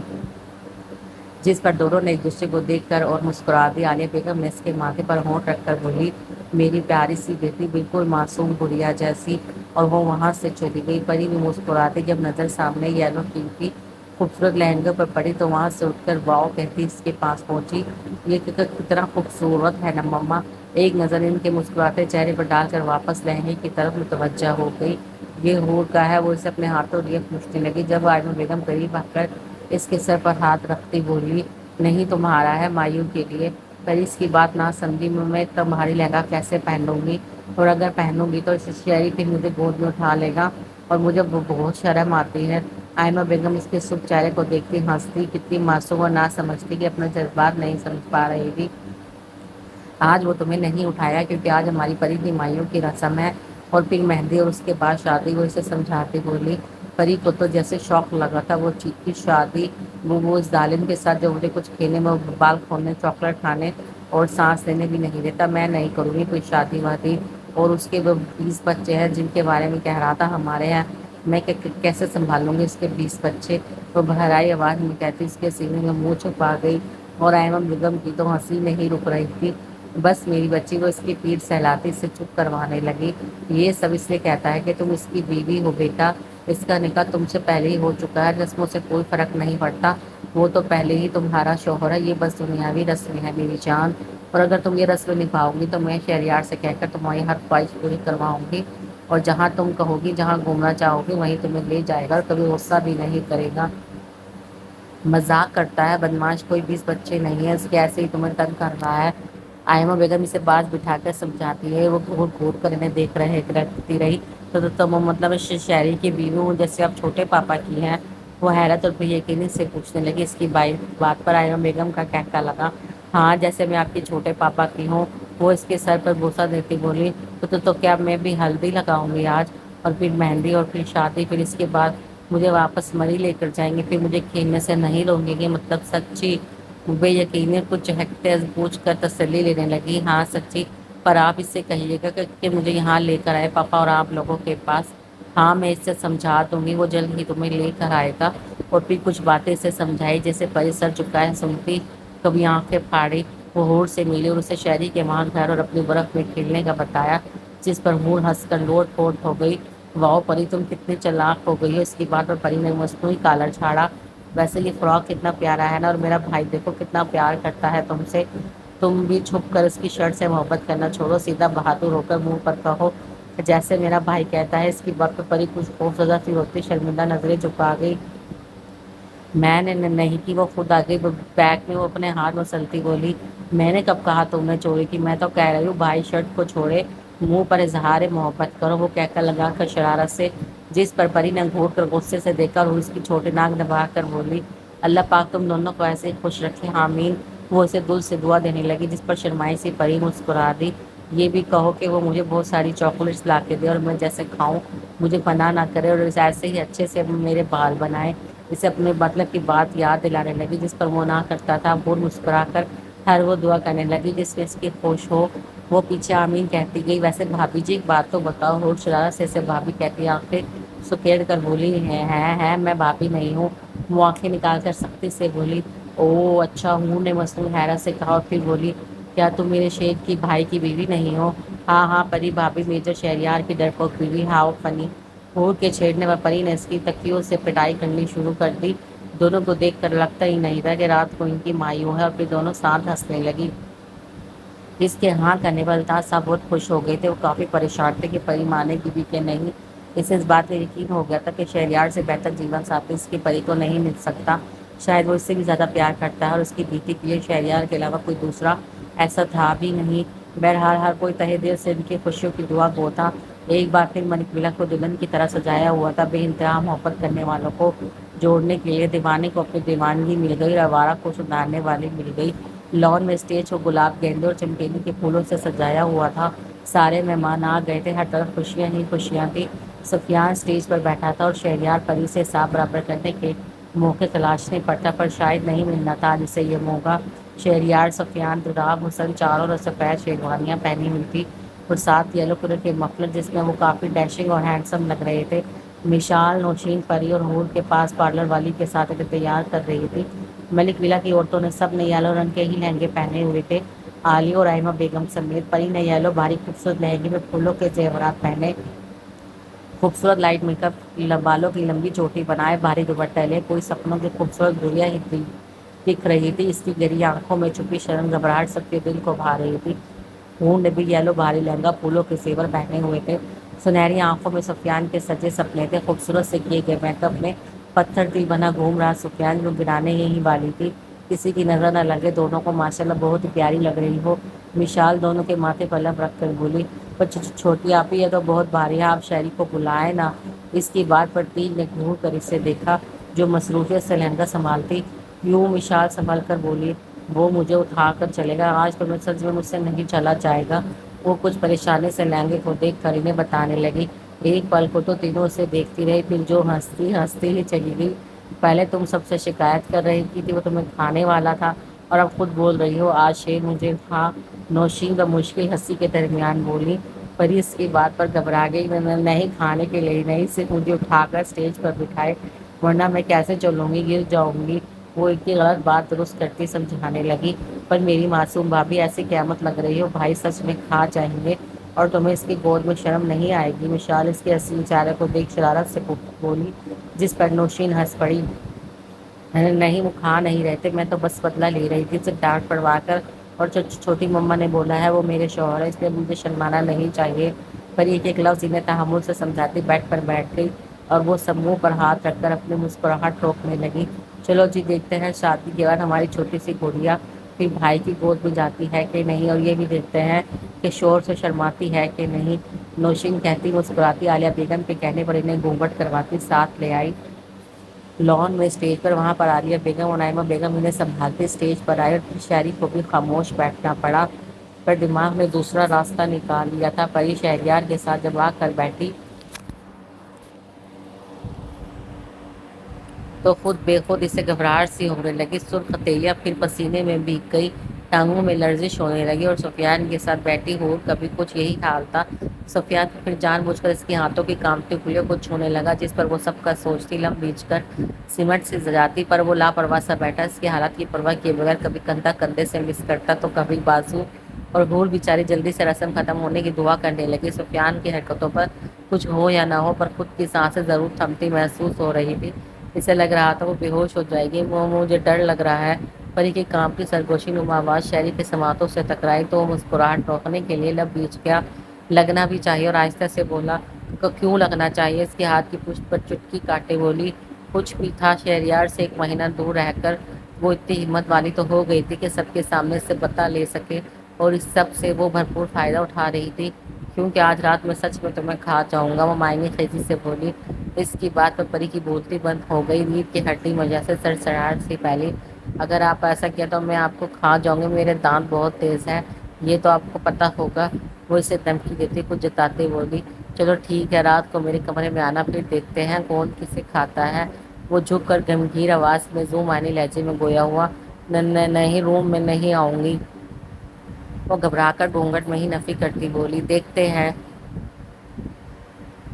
[SPEAKER 1] جس پر دونوں نے ایک دوسرے کو دیکھ کر اور مسکرا دی۔ عالیہ بیگم نے اس کے ماتھے پر ہونٹ رکھ کر بولی، میری پیاری سی بیٹی، بالکل معصوم گڑیا جیسی، اور وہ وہاں سے چلی گئی۔ پری بھی مسکراتی جب نظر سامنے یلو پنک کی خوبصورت لہنگے پر پڑی تو وہاں سے اٹھ کر واؤ کہتی اس کے پاس پہنچی، یہ کتنا خوبصورت ہے نا مما۔ ایک نظر ان کے مسکراتے چہرے پر ڈال کر واپس لہنگے کی طرف متوجہ ہو گئی، یہ حور کا ہے۔ وہ اسے اپنے ہاتھوں لیے پوچھنے لگی جب آئمہ بیگم قریب آ کر اس کے سر پر ہاتھ رکھتی بولی، نہیں تمہارا ہے مایوں کے لیے۔ پر اس کی بات نہ سمجھی، میں تمہاری لہنگا کیسے پہنوں گی؟ اور اگر پہنوں گی تو شہری پھر مجھے گود میں اٹھا لے گا اور مجھے بہت شرم آتی ہے۔ آئمہ بیگم اس کے سرخ چہرے کو دیکھتی ہنستی، کتنی معصوم اور نہ سمجھتی کہ اپنے جذبات نہیں سمجھ پا رہی تھی۔ آج وہ تمہیں نہیں اٹھایا کیونکہ آج ہماری پری کی مائیوں کی رسم ہے اور پھر مہندی اور اس کے بعد شادی۔ وہ اسے سمجھاتی بولی، پری کو تو جیسے شوق لگا تھا وہ چیخی شادی، وہ اس ظالم کے ساتھ جو مجھے کچھ کھینے میں بال کھولنے، چاکلیٹ کھانے اور سانس لینے بھی نہیں دیتا۔ میں نہیں کروں گی کوئی شادی وادی، اور اس کے وہ 20 بچے ہیں جن کے بارے میں کہہ رہا تھا ہمارے ہیں، میں کیسے سنبھالوں گی اس کے 20 بچے؟ وہ بھرائی آواز میں کہتی اس کے سینے میں منہ چھپا گئی، اور ایمن بیگم کی تو ہنسی نہیں رک رہی تھی۔ بس میری بچی، وہ اس کی پیٹھ سہلاتی سے چپ کروانے لگی، یہ سب اس لیے کہتا ہے کہ تم اس کی بیوی ہو بیٹا، اس کا نکاح تم سے پہلے ہی ہو چکا ہے، رسموں سے کوئی فرق نہیں پڑتا، وہ تو پہلے ہی تمہارا شوہر ہے، یہ بس دنیاوی رسم ہے میری جان، اور اگر تم یہ رسم نبھاؤ گی تو میں شہریار سے کہہ کر تمہاری ہر خواہش پوری کرواؤں گی، اور جہاں تم کہو گی، جہاں گھومنا چاہو گی وہیں تمہیں لے جائے گا اور کبھی غصہ بھی نہیں کرے گا۔ مذاق کرتا ہے بدماش، کوئی 20 بچے نہیں ہیں، اس کے ایسے ہی تمہیں تنگ کر رہا ہے۔ آئمہ بیگم اسے باز بٹھا کر سمجھاتی ہے، وہ گھور گھور کر انہیں دیکھ رہتی رہی، تو تم مطلب شہری کی بیوی ہوں جیسے آپ چھوٹے پاپا کی ہیں؟ وہ حیرت اور بے یقینی سے پوچھنے لگی۔ اس کی بات پر آئمہ بیگم کا کہکا لگا، ہاں جیسے میں آپ کے چھوٹے پاپا کی ہوں۔ وہ اس کے سر پر بوسہ دیتی بولی، تو کیا میں بھی ہلدی لگاؤں گی آج، اور پھر مہندی، اور پھر شادی، پھر اس کے بعد مجھے واپس مری لے کر جائیں گے، پھر مجھے کھیلنے سے نہیں روکیں گے؟ مطلب سچی؟ بے یقینی کچھ چہکتے پوچھ کر تسلی لینے لگی، ہاں سچی، پر آپ اس سے کہیے گا کہ مجھے یہاں لے کر آئے پاپا اور آپ لوگوں کے پاس۔ ہاں میں اس سے سمجھا دوں گی، وہ جلد ہی تمہیں لے کر آئے گا۔ اور پھر کچھ باتیں اسے سمجھائی، جیسے پری سر جھکائے سنتی، کبھی آنکھیں پھاڑی۔ وہ ہور سے ملی اور اسے شہری کے وہاں گھر اور اپنی برف میں کھیلنے کا بتایا، جس پر ہور ہنس کر لوٹ پوٹ ہو گئی۔ واؤ پری، تم کتنی چالاک ہو گئی ہو! اس کی بات پر پری نے مصنوعی کالر جھاڑا۔ ویسے یہ فراک کتنا پیارا ہے نا، اور میرا بھائی دیکھو کتنا پیار کرتا ہے تم سے۔ تم بھی چھپ کر اس کی شرٹ سے محبت کرنا چھوڑو، سیدھا بہادر ہو کر منہ پر کہو جیسے میرا بھائی کہتا ہے۔ اس کی بات پہ پری کچھ خوفزدہ سی ہوتی شرمندہ نظریں جھکا گئی۔ میں نے نہیں کی، وہ خود آگے بیگ میں وہ اپنے ہاتھ مسلتی بولی۔ میں نے کب کہا تم نے چوری کی؟ میں تو کہہ رہی ہوں بھائی شرٹ کو چھوڑے، منہ پر اظہار محبت کرو، وہ کہہ کر لگا کر شرارت سے، جس پر پری نے گھور کر غصے سے دیکھا اور اس کی چھوٹی ناک دبا کر بولی، اللہ پاک تم دونوں کو ایسے ہی خوش رکھے، آمین۔ وہ اسے دل سے دعا دینے لگی، جس پر شرمائی سی پری مسکرا دی۔ یہ بھی کہو کہ وہ مجھے بہت ساری چاکلیٹس لا کے دے اور میں جیسے کھاؤں، مجھے منع نہ کرے، اور ایسے ہی اچھے سے میرے بال بنائے۔ اسے اپنے مطلب کی بات یاد دلانے لگی، جس پر وہ نہ کرتا تھا۔ وہ مسکرا کر ہر وہ دعا کرنے لگی جس میں اس کی خوش ہو۔ وہ پیچھے آمین کہتی گئی۔ ویسے بھابھی جی ایک بات تو بتاؤ، ہور شرارت سے اسے بھابھی کہتی آنکھیں سکیڑ کر بولی، ہے میں بھابھی نہیں ہوں۔ وہ آنکھیں نکال کر سختی سے بولی، او اچھا ہوں، نے مصنوعی حیرت سے کہا، اور پھر بولی، کیا تم میرے شیخ کی بھائی کی بیوی نہیں ہو؟ ہاں ہاں پری بھابھی، میجر شہریار کی ڈرپوک بیوی، ہاؤ فنی۔ ہور کے چھیڑنے پر پری نے اس کی تکیوں سے پٹائی کرنی شروع کر دی۔ دونوں کو دیکھ کر لگتا ہی نہیں تھا کہ رات کو ان کی مایوں ہے، اور پھر دونوں ساتھ ہنسنے لگی۔ اس کے ہاں کرنے پر الطاف صاحب بہت خوش ہو گئے تھے۔ وہ کافی پریشان تھے کہ پری مانے گی بھی کہ نہیں۔ اسے اس بات کا یقین ہو گیا تھا کہ شہریار سے بہتر جیون ساتھی اس کی پری کو نہیں مل سکتا۔ شاید وہ اس سے بھی زیادہ پیار کرتا ہے، اور اس کی بیٹی کے لیے شہریار کے علاوہ کوئی دوسرا ایسا تھا بھی نہیں۔ بہرحال ہر کوئی تہہ دل سے ان کی خوشیوں کی دعا گو تھا۔ ایک بار پھر ملک ولا کو دلہن کی طرح سجایا ہوا تھا۔ بے انتہا محبت کرنے والوں کو جوڑنے کے لیے دیوانے کو اپنی دیوانگی مل گئی، اور آوارہ کو سدھارنے والی مل گئی۔ لان میں اسٹیج کو گلاب، گیندے اور چمکیلی کے پھولوں سے سجایا ہوا تھا۔ سارے مہمان آ گئے تھے، ہر طرف خوشیاں ہی خوشیاں تھیں۔ سفیان اسٹیج پر بیٹھا تھا اور شہریار پری سے حساب برابر کرنے کے موقع تلاشنے پر تھا، پر شاید نہیں ملنا تھا آج اسے یہ موقع۔ شہریار، سفیان، دولاب، حسن چاروں نے سفید شیروانیاں پہنی ہوئی تھی، اور ساتھ یلو کلر کے مفلر، جس میں وہ کافی ڈیشنگ اور ہینڈسم لگ رہے تھے۔ مشال، نوشین، پری اور ہور کے پاس پارلر والی کے ساتھ انہیں تیار کر رہی تھی۔ ملک ولا کی عورتوں نے سب نے یلو رنگ کے ہی لہنگے پہنے ہوئے تھے۔ عالیہ اور رائمہ بیگم سمیت۔ پری نے یلو بھاری خوبصورت لہنگے میں پھولوں کے زیورات پہنے، خوبصورت لائٹ میک اپ، بالوں کی لمبی چوٹی بنائے، بھاری دوپٹہ لے، کوئی سپنوں کی خوبصورت گڑیا ہی دکھ رہی تھی۔ اس کی گہری آنکھوں میں چھپی شرم گھبراہٹ سب کے دل کو بھا رہی تھی۔ ہور نے بھی یلو بھاری لہنگا، پھولوں کے زیور پہنے ہوئے تھے۔ سنہری آنکھوں میں سفیان کے سجے سپنے تھے۔ خوبصورت سے کیے گئے میک اپ میں پتھر دل بنا گھوم رہا سفیان جو گرانے ہی والی تھی، کسی کی نظر نہ لگے، دونوں کو ماشاءاللہ بہت ہی پیاری لگ رہی ہو۔ مشال دونوں کے ماتھے پر لب رکھ کر بولی، پر چھوٹی آپی یہ تو بہت بھاری ہے، آپ شہری کو بلائیں نا۔ اس کی بات پر تیل نے گھور کر اسے دیکھا، جو مصروفیت سے لہنگا سنبھالتی۔ یوں مشال سنبھل کر بولی، وہ مجھے اٹھا کر چلے گا، آج تو میں سچ میں مجھ سے نہیں چلا جائے گا۔ وہ کچھ پریشانی سے لہنگے کو دیکھ کر انہیں بتانے لگی۔ ایک پل کو تو تینوں اسے دیکھتی رہی، پھر جو ہنستی ہنستی ہی چلی گئی۔ پہلے تم سب سے شکایت کر رہی تھی وہ تمہیں کھانے والا تھا، اور اب خود بول رہی ہو آج شیر مجھے کھا۔ نوشین بمشکل ہنسی کے درمیان بولی۔ پری اس کی بات پر گھبرا گئی، نہیں کھانے کے لیے نہیں، صرف مجھے اٹھا کر اسٹیج پر بٹھائے، ورنہ میں کیسے چلوں گی، گر جاؤں گی۔ وہ ایک کی غلط بات درست کرتی سمجھانے لگی، پر میری معصوم بھابھی ایسی قیامت لگ رہی ہو، بھائی سچ میں کھا جائیں گے اور تمہیں اس کی گود میں شرم نہیں آئے گی۔ مشال اس کے حسین چہرے کو دیکھ شرارت سے بولی، جس پر نوشین ہنس پڑی، نہیں وہ کھا نہیں رہے تھے، میں تو بس بدلہ لے رہی تھی صرف ڈانٹ پڑوا کر، اور چھوٹی مما نے بولا ہے وہ میرے شوہر ہے، اس لیے مجھے شرمانا نہیں چاہیے۔ پر ایک ایک لفظ انہیں تحمل سے سمجھاتی بیٹھ پر بیٹھ گئی، اور وہ سب منہ پر ہاتھ رکھ کر اپنی مسکراہٹ روکنے لگی۔ چلو جی دیکھتے ہیں شادی کے بعد ہماری چھوٹی سی گڑیا پھر بھائی کی گود میں جاتی ہے کہ نہیں، اور یہ بھی دیکھتے ہیں کہ شور سے شرماتی ہے کہ نہیں۔ نوشین کہتی مسکراتی عالیہ بیگم کے کہنے پر انہیں گھونگھٹ کرواتی ساتھ لے آئی لان میں اسٹیج پر، وہاں پر عالیہ بیگم اور نائمہ بیگم انہیں سنبھالتے اسٹیج پر آئے، اور شہری کو بھی خاموش بیٹھنا پڑا، پر دماغ میں دوسرا راستہ نکال لیا تھا۔ پری شہریار کے ساتھ جب آ کر بیٹھی تو خود بے خود اسے گھبراہٹ سی ہونے لگی، سرخ تیلیاں پھر پسینے میں بھیگ گئی، ٹانگوں میں لرزش ہونے لگی، اور سفیان کے ساتھ بیٹھی ہور کا بھی کچھ یہی حال تھا۔ سفیان پھر جان بوجھ کر اس کی ہاتھوں کی کانپتی انگلیوں کو چھونے لگا، جس پر وہ سب کا سوچتی لم بیچ کر سیمنٹ سے جاتی، پر وہ لاپرواہ سا بیٹھا، اس کی حالت کی پرواہ کیے بغیر کبھی کندھا کندھے سے مس کرتا تو کبھی بازو، اور بھول بیچاری جلدی سے رسم ختم ہونے کی دعا کرنے لگی۔ سفیان کی حرکتوں پر کچھ ہو یا نہ ہو، پر خود کی سانسیں ضرور تھمتی محسوس ہو رہی تھی۔ اسے لگ رہا تھا وہ بے ہوش ہو جائے گی۔ وہ مجھے ڈر لگ رہا ہے۔ پری کی کانپتی سرگوشی نما آواز شہری کے سماعتوں سے ٹکرائی تو وہ مسکراہٹ روکنے کے لیے لب بیچ گیا۔ لگنا بھی چاہیے، اور آہستہ سے بولا، کیوں لگنا چاہیے؟ اس کے ہاتھ کی پشت پر چٹکی کاٹے بولی، کچھ بھی تھا شہریار سے 1 مہینہ دور رہ کر وہ اتنی ہمت والی تو ہو گئی تھی کہ سب کے سامنے سے بتا لے سکے، اور اس سب سے وہ بھرپور فائدہ اٹھا رہی تھی۔ کیونکہ آج رات میں سچ میں تمہیں کھا جاؤں گا، وہ معنی خیزی سے بولی۔ اس کی بات پر پری کی بولتی بند ہو گئی۔ نیند کی ہڈی وجہ سے سڑسڑاہٹ سے پہلی، اگر آپ ایسا کیا تو میں آپ کو کھا جاؤں گی، میرے دانت بہت تیز ہیں، یہ تو آپ کو پتا ہوگا، وہ اسے دھمکی دیتی کچھ جتاتے بولی۔ چلو ٹھیک ہے، رات کو میرے کمرے میں آنا، پھر دیکھتے ہیں کون کسے کھاتا ہے۔ وہ جھک کر گمگیر آواز میں زو معنی لہجے میں گویا ہوا، نہیں روم میں نہیں آؤں گی۔ وہ گھبرا کر گھونگھٹ میں ہی نفی کرتی بولی، دیکھتے ہیں۔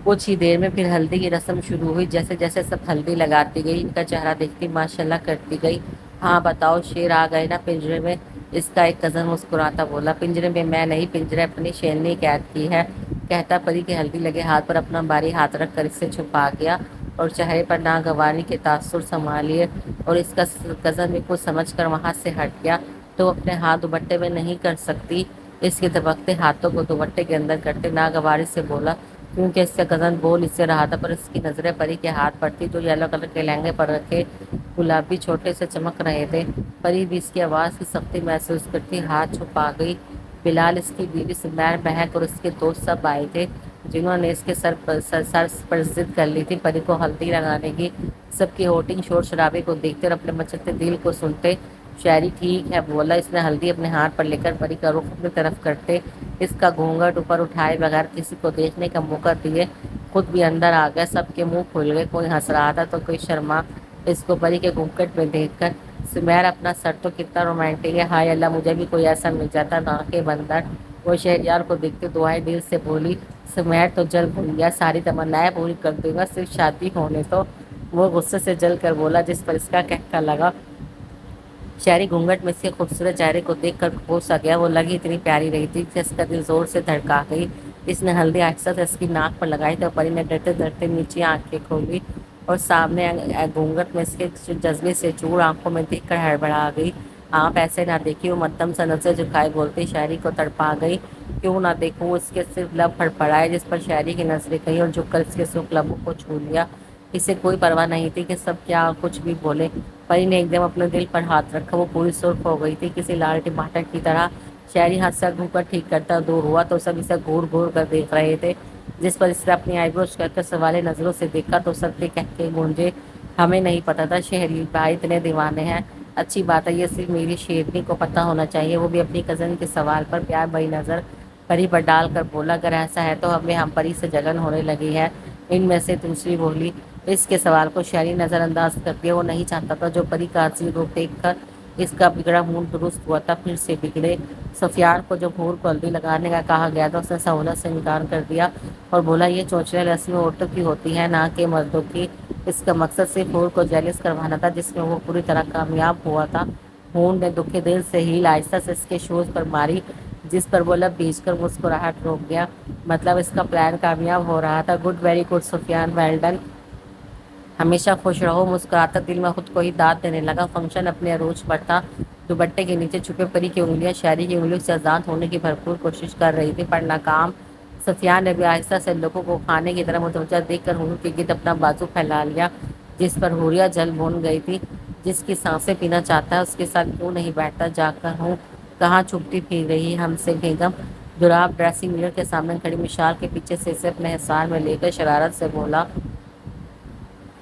[SPEAKER 1] کچھ ہی دیر میں پھر ہلدی کی رسم شروع ہوئی۔ جیسے جیسے سب ہلدی لگاتی گئی، ان کا چہرہ دیکھتی ماشاءاللہ کرتی گئی۔ ہاں بتاؤ، شیر آ گئے نا پنجرے میں؟ اس کا ایک کزن مسکراتا بولا۔ پنجرے میں میں نہیں، پنجرے اپنی شیرنی قید کی ہے، کہتا پری کے ہلدی لگے ہاتھ پر اپنا باری ہاتھ رکھ کر اسے چھپا گیا، اور چہرے پر ناگواری کے تاثر سنبھالے، اور اس کا کزن بھی کچھ سمجھ کر وہاں سے ہٹ گیا۔ تو اپنے ہاتھ دوپٹے میں نہیں کر سکتی؟ اس کے دبکتے ہاتھوں کو دوپٹے کے اندر کرتے ناگواری سے بولا۔ کیونکہ اس کا کزن بول اس سے رہا تھا، پر اس کی نظریں پری کے ہاتھ پر تھی جو یلو کلر کے لہنگے پر رکھے گلابی چھوٹے سے چمک رہے تھے۔ پری بھی اس کی آواز کی سختی محسوس کرتی ہاتھ چھپا گئی۔ بلال، اس کی بیوی سمیر، مہک اور اس کے دوست سب آئے تھے، جنہوں نے اس کے سر پر ضد کر لی تھی پری کو ہلدی لگانے کی۔ سب کی ہوٹنگ شور شرابے کو دیکھتے اور اپنے مچلتے دل کو سنتے شاعری ٹھیک ہے بولا۔ اس نے ہلدی اپنے ہاتھ پر لے کر پری کا رخ اپنی طرف کرتے اس کا گھونگھٹ اوپر اٹھائے بغیر کسی کو دیکھنے کا موقع دیے خود بھی اندر آ گیا۔ سب کے منہ کھل گئے، کوئی ہنس رہا تھا تو کوئی شرما اس کو پری کے گھونگھٹ میں دیکھ کر۔ سمیر، اپنا سر تو کتنا رومانٹک ہے، ہائے اللہ مجھے بھی کوئی ایسا مل جاتا ناکے بندر، وہ شہریار کو دیکھتے دعائیں دل سے بولی۔ سمیر تو جل بھول گیا، ساری تمنائیں پوری کر دوں گا صرف شادی ہونے تو، وہ غصے سے جل کر بولا، جس پر اس کا کہکا لگا۔ شہری گھونگھٹ میں اس کے خوبصورت چہرے کو دیکھ کر کھو سا گیا، وہ لگی اتنی پیاری رہی تھی کہ اس کا دل زور سے دھڑکا گئی۔ اس نے ہلدی آہستہ سے اس کی ناک پر لگائی تو پری نے ڈرتے ڈرتے نیچے آنکھیں کھولی، اور سامنے گھونگھٹ میں اس کے جذبے سے چور آنکھوں میں دیکھ کر ہڑبڑا گئی۔ آپ ایسے نہ دیکھیے، وہ مدھم سا نظر جھکائے بولتی شاعری کو تڑپا گئی۔ کیوں نہ دیکھوں؟ اس کے صرف لب پھڑپڑائے، جس پر شاعری کی نظریں گئیں، اور جھک کر اس کے سرخ لبوں کو چھو لیا۔ اسے کوئی پرواہ نہیں تھی کہ سب کیا کچھ بھی بولے۔ پری نے ایک دم اپنے دل پر ہاتھ رکھا، وہ پوری سرخ ہو گئی تھی کسی لال ٹماٹر کی طرح۔ شہری ہاتھ سے گھو کر ٹھیک کرتا دور ہوا تو سب اسے گھور گھور کر دیکھ رہے تھے، جس پر اس نے اپنی آئی بروز کر سوالے نظروں سے دیکھا تو سب کے کہکے گونجے۔ ہمیں نہیں پتا تھا شہری بھائی اتنے دیوانے ہیں، اچھی بات ہے، یہ صرف میری شیرنی کو پتا ہونا چاہیے۔ وہ بھی اپنی کزن کے سوال پر پیار بھری نظر پری پر ڈال کر بولا، اگر ایسا ہے تو ہمیں پری سے جلن ہونے لگی ہے۔ ان میں سے دوسری بولی۔ اس کے سوال کو شہری نظر انداز کر دیا، وہ نہیں چاہتا تھا جو پری کا حسین رخ دیکھ کر اس کا بگڑا موڈ درست ہوا تھا پھر سے بگڑے۔ سفیان کو جو بھور کو ہلدی لگانے کا کہا گیا تھا، اس نے سہولت سے انکار کر دیا اور بولا، یہ چونچلیں رسمیں عورتوں کی ہوتی ہیں نہ کہ مردوں کی۔ اس کا مقصد صرف بھور کو جیلس کروانا تھا، جس میں وہ پوری طرح کامیاب ہوا تھا۔ ہون نے دکھے دل سے ہیل آہستہ سے اس کے شوز پر ماری، جس پر وہ لب بیچ کر مسکراہٹ روک گیا۔ مطلب اس کا پلان کامیاب ہو رہا تھا۔ گڈ، ویری گڈ سفیان، ویل ڈن، ہمیشہ خوش رہو۔ مسکراتا دل میں خود کو ہی داد دینے لگا۔ فنکشن اپنے عروج پر تھا۔ دوپٹے کے نیچے چھپے پری کی انگلیاں شاعری کی انگلیوں سے آزاد ہونے کی بھرپور کوشش کر رہی تھی، پر ناکام۔ سفیان نے بھی آہستہ سے لوگوں کو کھانے کی طرف متوجہ دیکھ کر حور کے گرد اپنا بازو پھیلا لیا، جس پر حوریہ جل بھون گئی تھی۔ جس کی سانسیں پینا چاہتا ہے اس کے ساتھ کیوں نہیں بیٹھتا جا کر ہوں؟ کہاں چھپتی پھر رہی ہم سے بیگم؟ دراب ڈریسنگ مرر کے سامنے کھڑی مشال کے پیچھے سے اسے اپنے حصار میں لے کر شرارت سے بولا۔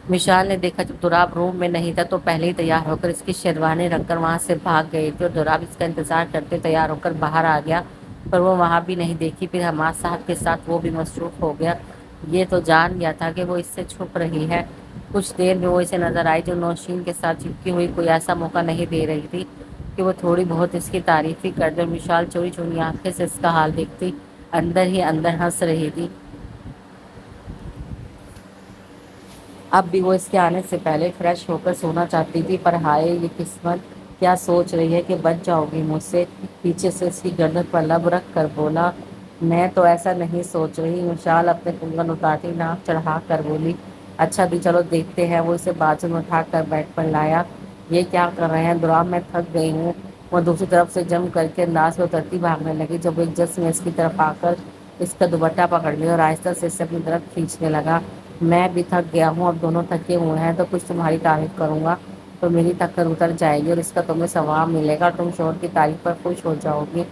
[SPEAKER 1] مشال نے دیکھا جب دراب روم میں نہیں تھا تو پہلے ہی تیار ہو کر اس کی شیروانی رکھ کر وہاں سے بھاگ گئی تھی، اور دراب اس کا انتظار کرتے تیار ہو کر باہر آ گیا، پر وہ وہاں بھی نہیں دیکھی۔ پھر حماد صاحب کے ساتھ وہ بھی مصروف ہو گیا۔ یہ تو جان گیا تھا کہ وہ اس سے چھپ رہی ہے۔ کچھ دیر میں وہ اسے نظر آئی جو نوشین کے ساتھ چپکی ہوئی، کوئی ایسا موقع نہیں دے رہی تھی کہ وہ تھوڑی بہت اس کی تعریف ہی کر دے، اور مشال چوری چوری آنکھیں سے اس کا حال دیکھتی اندر ہی اندر ہنس رہی تھی۔ اب بھی وہ اس کے آنے سے پہلے فریش ہو کر سونا چاہتی تھی، پر ہائے یہ قسمت، کیا سوچ رہی ہے کہ بچ جاؤ گی مجھ سے؟ پیچھے سے اس کی گردن پر لب رکھ کر بولا۔ میں تو ایسا نہیں سوچ رہی ہوں، شال اپنے کنگن اتارتی ناک چڑھا کر بولی۔ اچھا بھی چلو دیکھتے ہیں۔ وہ اسے بازو میں اٹھا کر بیڈ پر لایا۔ یہ کیا کر رہے ہیں دوراب؟ میں تھک گئی ہوں۔ وہ دوسری طرف سے جم کر کے انداز میں اترتی بھاگنے لگی، جب ایک جس میں اس کی طرف آ کر اس کا دوپٹہ پکڑ لیا اور آہستہ سے اسے اپنی طرف کھینچنے لگا۔ میں بھی تھک گیا ہوں، اب دونوں تھکے ہوئے ہیں تو کچھ تمہاری تعریف کروں گا تو میری تھکن اتر جائے گی اور اس کا تمہیں ثواب ملے گا، تم شوہر کی تعریف پر خوش ہو جاؤ گی۔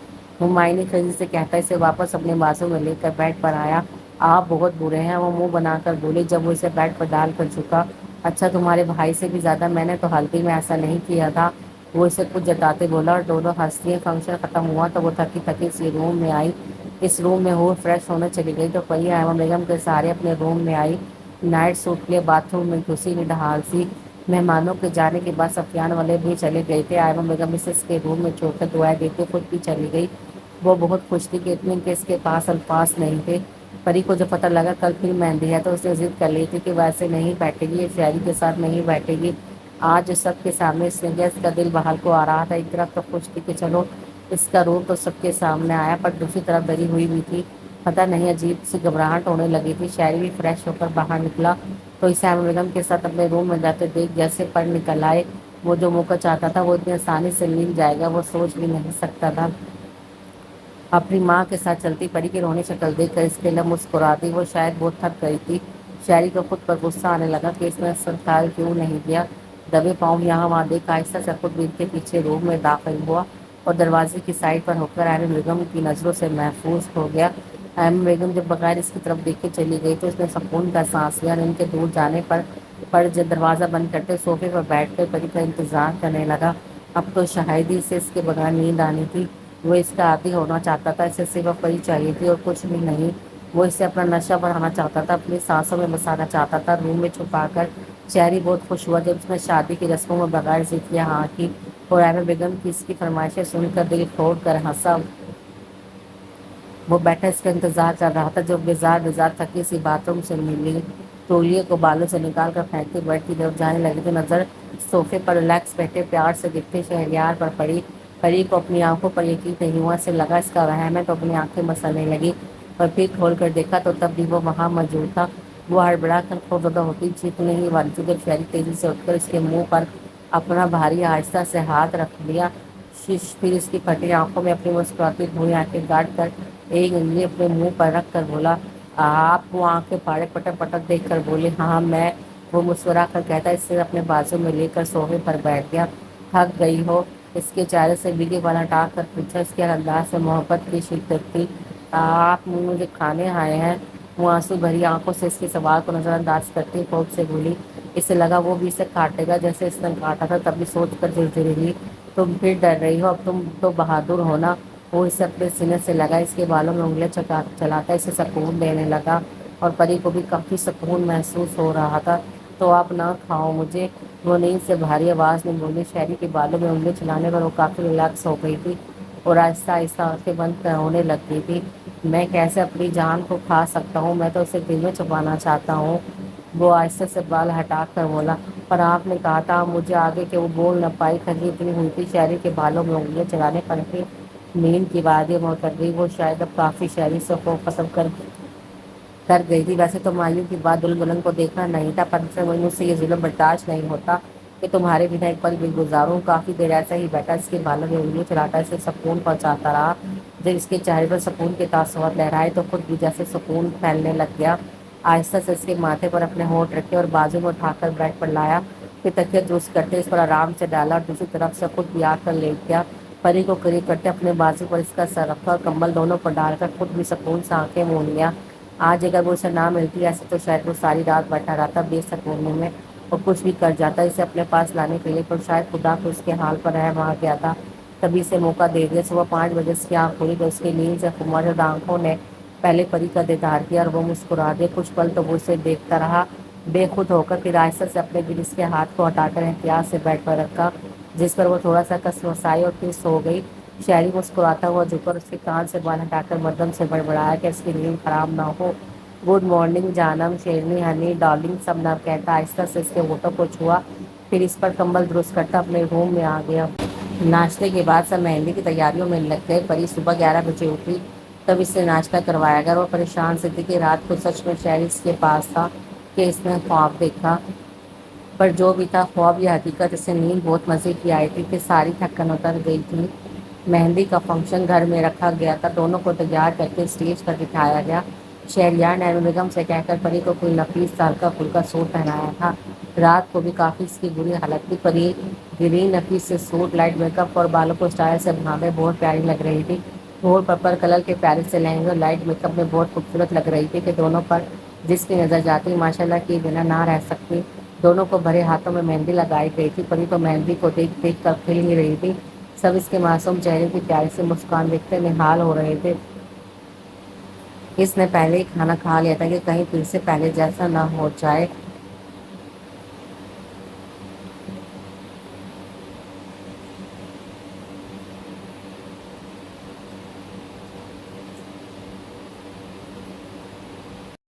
[SPEAKER 1] ہمایونی خزی سے کہتا اسے واپس اپنے بازو میں لے کر بیڈ پر آیا۔ آپ بہت برے ہیں، وہ منہ بنا کر بولی جب وہ اسے بیڈ پر ڈال کر جھکا۔ اچھا تمہارے بھائی سے بھی زیادہ، میں نے تو ہلدی میں ایسا نہیں کیا تھا، وہ اسے کچھ جتاتے بولا اور دونوں ہنس دیے۔ فنکشن ختم ہوا تو وہ تھکی تھکی سی روم میں آئی۔ اس روم میں ہو فریش ہونے چلی گئی تو پری ایما بیگم کے سہارے اپنے روم میں آئی۔ نائٹ سوٹ کے لیے باتھ روم میں گھسی نڈھال سی۔ مہمانوں کے جانے کے بعد سفیان والے بھی چلے گئے تھے۔ ایما بیگم مسز کے روم میں چھوڑ کر دعائیں دیتے خود بھی چلی گئی۔ وہ بہت خوش تھی کہ اتنے کہ اس کے پاس الفاظ نہیں تھے۔ پری کو جب پتہ لگا کل پھر مہندی ہے تو اس نے ضد کر لی تھی کہ ویسے نہیں بیٹھے گی، یہ شاعری کے ساتھ نہیں بیٹھے گی۔ آج سب کے سامنے اس نے کیا، اس کا دل بحال کو آ رہا تھا۔ ایک طرف تو خوش تھی کہ چلو اس کا روپ تو سب کے سامنے آیا، پر دوسری طرف ڈری ہوئی بھی تھی، پتہ نہیں عجیب سی گھبراہٹ ہونے لگی تھی۔ شاعری بھی فریش ہو کر باہر نکلا تو اسے ایما بیگم کے ساتھ اپنے روم میں جاتے دیکھ جیسے پر نکل آئے۔ وہ جو موقع چاہتا تھا وہ اتنی آسانی سے مل جائے گا وہ سوچ بھی نہیں سکتا تھا۔ اپنی ماں کے ساتھ چلتی پری کی رونے شکل دیکھ کر اس کے لب مسکرا دی۔ وہ شاید بہت تھک گئی تھی۔ شاعری کو خود پر غصہ آنے لگا کہ اس نے سر خیال کیوں نہیں دیا۔ دبے پاؤں یہاں وہاں دیکھ آہستہ سے خود ان کے پیچھے روم میں داخل ہوا اور دروازے کی سائڈ پر ہو کر ایما بیگم کی نظروں سے محفوظ ہو گیا۔ ایما بیگم جب بغیر اس کی طرف دیکھے چلی گئی تو اس نے سکون کا سانس لیا اور ان کے دور جانے پر جب دروازہ بند کرتے صوفے پر بیٹھ کر پری کا انتظار کرنے لگا۔ اب تو شاید ہی سے اس کے بغیر نیند آنی تھی۔ وہ اس کا عادی ہونا چاہتا تھا، اسے صرف پری چاہیے تھی اور کچھ بھی نہیں۔ وہ اسے اپنا نشہ بڑھانا چاہتا تھا، اپنی سانسوں میں بسانا چاہتا تھا، روم میں چھپا کر۔ شہری بہت خوش ہوا جب اس نے شادی کی رسموں میں بغیر ضد کے ہاں کی اور ایما بیگم کی اس کی فرمائشیں سن کر دل پھوڑ کر ہنسا۔ وہ بیٹھا اس کا انتظار کر رہا تھا جب بیزار بیزار تھکی سی باتھ روم سے ملی تولیے کو بالوں سے نکال کر پھینکتے بیڈ کی طرف جانے لگی تو نظر صوفے پر ریلیکس بیٹھے پیار سے دکھتے شہریار پر پڑی۔ پری کو اپنی آنکھوں پر یقین نہیں ہوا، اسے لگا اس کا وہم ہے تو اپنی آنکھیں مسلنے لگی، پر پھر کھول کر دیکھا تو تب بھی وہ وہاں موجود تھا۔ وہ ہڑبڑا کر خوفزدہ ہوتی چیخنے ہی والی تھی جب شہری تیزی سے اٹھ کر اس کے منہ پر اپنا بھاری آہستہ سے ہاتھ رکھ لیا۔ پھر اس کی پھٹی آنکھوں میں اپنی مسکراتی بھوری آنکھیں گاڑ کر ایک انگلی اپنے منہ پر رکھ کر بولا۔ آپ؟ وہ آنکھیں پھاڑے پٹک پٹک دیکھ کر بولی۔ ہاں میں۔ وہ مسکرا کر کہتا اس سے اپنے بازو میں لے کر صوفے پر بیٹھ گیا۔ تھک گئی ہو؟ اس کے چہرے سے بھیگے بال ہٹا کر پوچھا۔ اس کے ہر انداز میں محبت کی شدت تھی۔ آپ مجھے کھانے آئے ہیں؟ وہ آنسو بھری آنکھوں سے اس کے سوال کو نظر انداز کرتی خوف سے بولی۔ اسے لگا وہ بھی اسے کاٹے گا جیسے اس نے کاٹا تھا، تب بھی سوچ کر جھرجھری۔ تم پھر ڈر رہی ہو؟ اب تم تو بہادر ہو نا۔ وہ اسے اپنے سینے سے لگا، اس کے بالوں میں انگلیاں چلاتا اسے سکون دینے لگا اور پری کو بھی کافی سکون محسوس ہو رہا تھا۔ تو آپ نہ کھاؤ مجھے؟ وہ نیند سے بھاری آواز میں بولی۔ شہری کے بالوں میں انگلی چلانے پر وہ کافی ریلیکس ہو گئی تھی اور آہستہ آہستہ آنکھیں بند ہونے لگ گئی تھی۔ میں کیسے اپنی جان کو کھا سکتا ہوں؟ میں تو اسے دل میں چھپانا چاہتا ہوں۔ وہ آہستہ سے بال ہٹا کر بولا۔ پر آپ نے کہا تھا مجھے آگے کہ وہ بول نہ پائی، کھجی اتنی ہوئی تھی شہری کے بالوں میں انگلیاں چلانے پر کہ نیند کی وادیوں میں اتر گئی۔ وہ شاید اب کافی شہری سے خوف ختم کر گئی تھی۔ ویسے تو مایوں کی بات دلہن دلہن کو دیکھنا نہیں تھا، پر مجھ سے یہ ظلم برداشت نہیں ہوتا کہ تمہارے بنا ایک پل بھی گزاروں۔ کافی دیر ایسا ہی بیٹھا اس کے بالوں میں انگلیاں چلاتا اسے سکون پہنچاتا رہا۔ جب اس کے چہرے پر سکون کے تاثرات لہرائے تو خود بھی جیسے سکون پھیلنے لگ گیا۔ آہستہ سے اس کے ماتھے پر اپنے ہونٹ رکھے اور بازو میں اٹھا کر بیڈ پر لایا، پھر تکیہ درست کرتے اس پر آرام سے ڈالا اور دوسری طرف سے خود بھی آ کر لیٹ گیا۔ پری کو قریب کرتے اپنے بازو پر اس کا سر رکھا اور کمبل دونوں پر ڈال کر خود بھی سکون سے آنکھیں مون لیا۔ آج اگر وہ اسے نہ ملتی ایسے تو شاید وہ ساری رات بیٹھا رہتا بے سکونی میں اور کچھ بھی کر جاتا اسے اپنے پاس لانے کے لیے، پر شاید خدا کو اس کے حال پر رحم آ گیا تھا تبھی اسے موقع دے دیا۔ صبح 5 بجے اس کی آنکھ کھلی تو اس کی نیند سے خمرد آنکھوں نے پہلے پری کا دیدار کیا اور وہ مسکرا دیا۔ کچھ پل تو وہ اسے دیکھتا رہا بے خود ہو کر، پھر آہستہ سے اپنے دل اس کے ہاتھ کو ہٹا کر احتیاط سے بیڈ پر رکھا جس پر وہ تھوڑا سا کس وسائی اور پھر سو گئی۔ شہری مسکراتا ہوا جھکا اور اس کے کان سے بال ہٹا کر مردم سے بڑبڑایا کہ اس کی نیند خراب نہ ہو۔ گڈ مارننگ جانم، شیرنی، ہنی، ڈارلنگ سب نہ کہتا آہستہ سے اس کے ہونٹوں کو چھوا، پھر اس پر کمبل درست کرتا اپنے روم میں آ گیا۔ ناشتے کے بعد سب مہندی کی تیاریوں میں لگ گئے۔ پری صبح 11 بجے اٹھی تب اس سے ناشتہ کروایا گیا۔ وہ پریشان سے تھی کہ رات کو سچ میں شہری اس کے پاس تھا کہ اس نے خواب دیکھا، پر جو بھی تھا خواب یا حقیقت، اسے نیند بہت مزے کی آئی تھی کہ ساری تھکن اتر گئی تھی۔ مہندی کا فنکشن گھر میں رکھا گیا تھا، دونوں کو تیار کر کے اسٹیج پر بٹھایا گیا۔ شہریار نے انو بیگم سے کہہ کر پری کو کوئی نفیس سا ہلکا پھلکا سوٹ پہنایا تھا۔ رات کو بھی کافی اس کی بری حالت تھی۔ پری گرین نفیس سے سوٹ، لائٹ میک اپ اور بالوں کو اسٹائل سے بھاگے بہت پیاری لگ رہی تھی۔ گھور پرپل کلر کے پیارے سے لہنگے اور لائٹ میک اپ میں بہت خوبصورت لگ رہی تھی کہ دونوں پر جس کی نظر جاتی ماشاءاللہ کیے بنا نہ رہ سکتی۔ دونوں کو بھرے ہاتھوں میں مہندی لگائی گئی تھی۔ پری تو مہندی کو دیکھ دیکھ کر کھل ہی رہی تھی۔ سب اس کے معصوم چہرے کی پیاری سی مسکان دیکھتے نہال ہو رہے تھے۔ اس نے پہلے ہی کھانا کھا لیا تھا کہ کہیں پھر سے پہلے جیسا نہ ہو جائے۔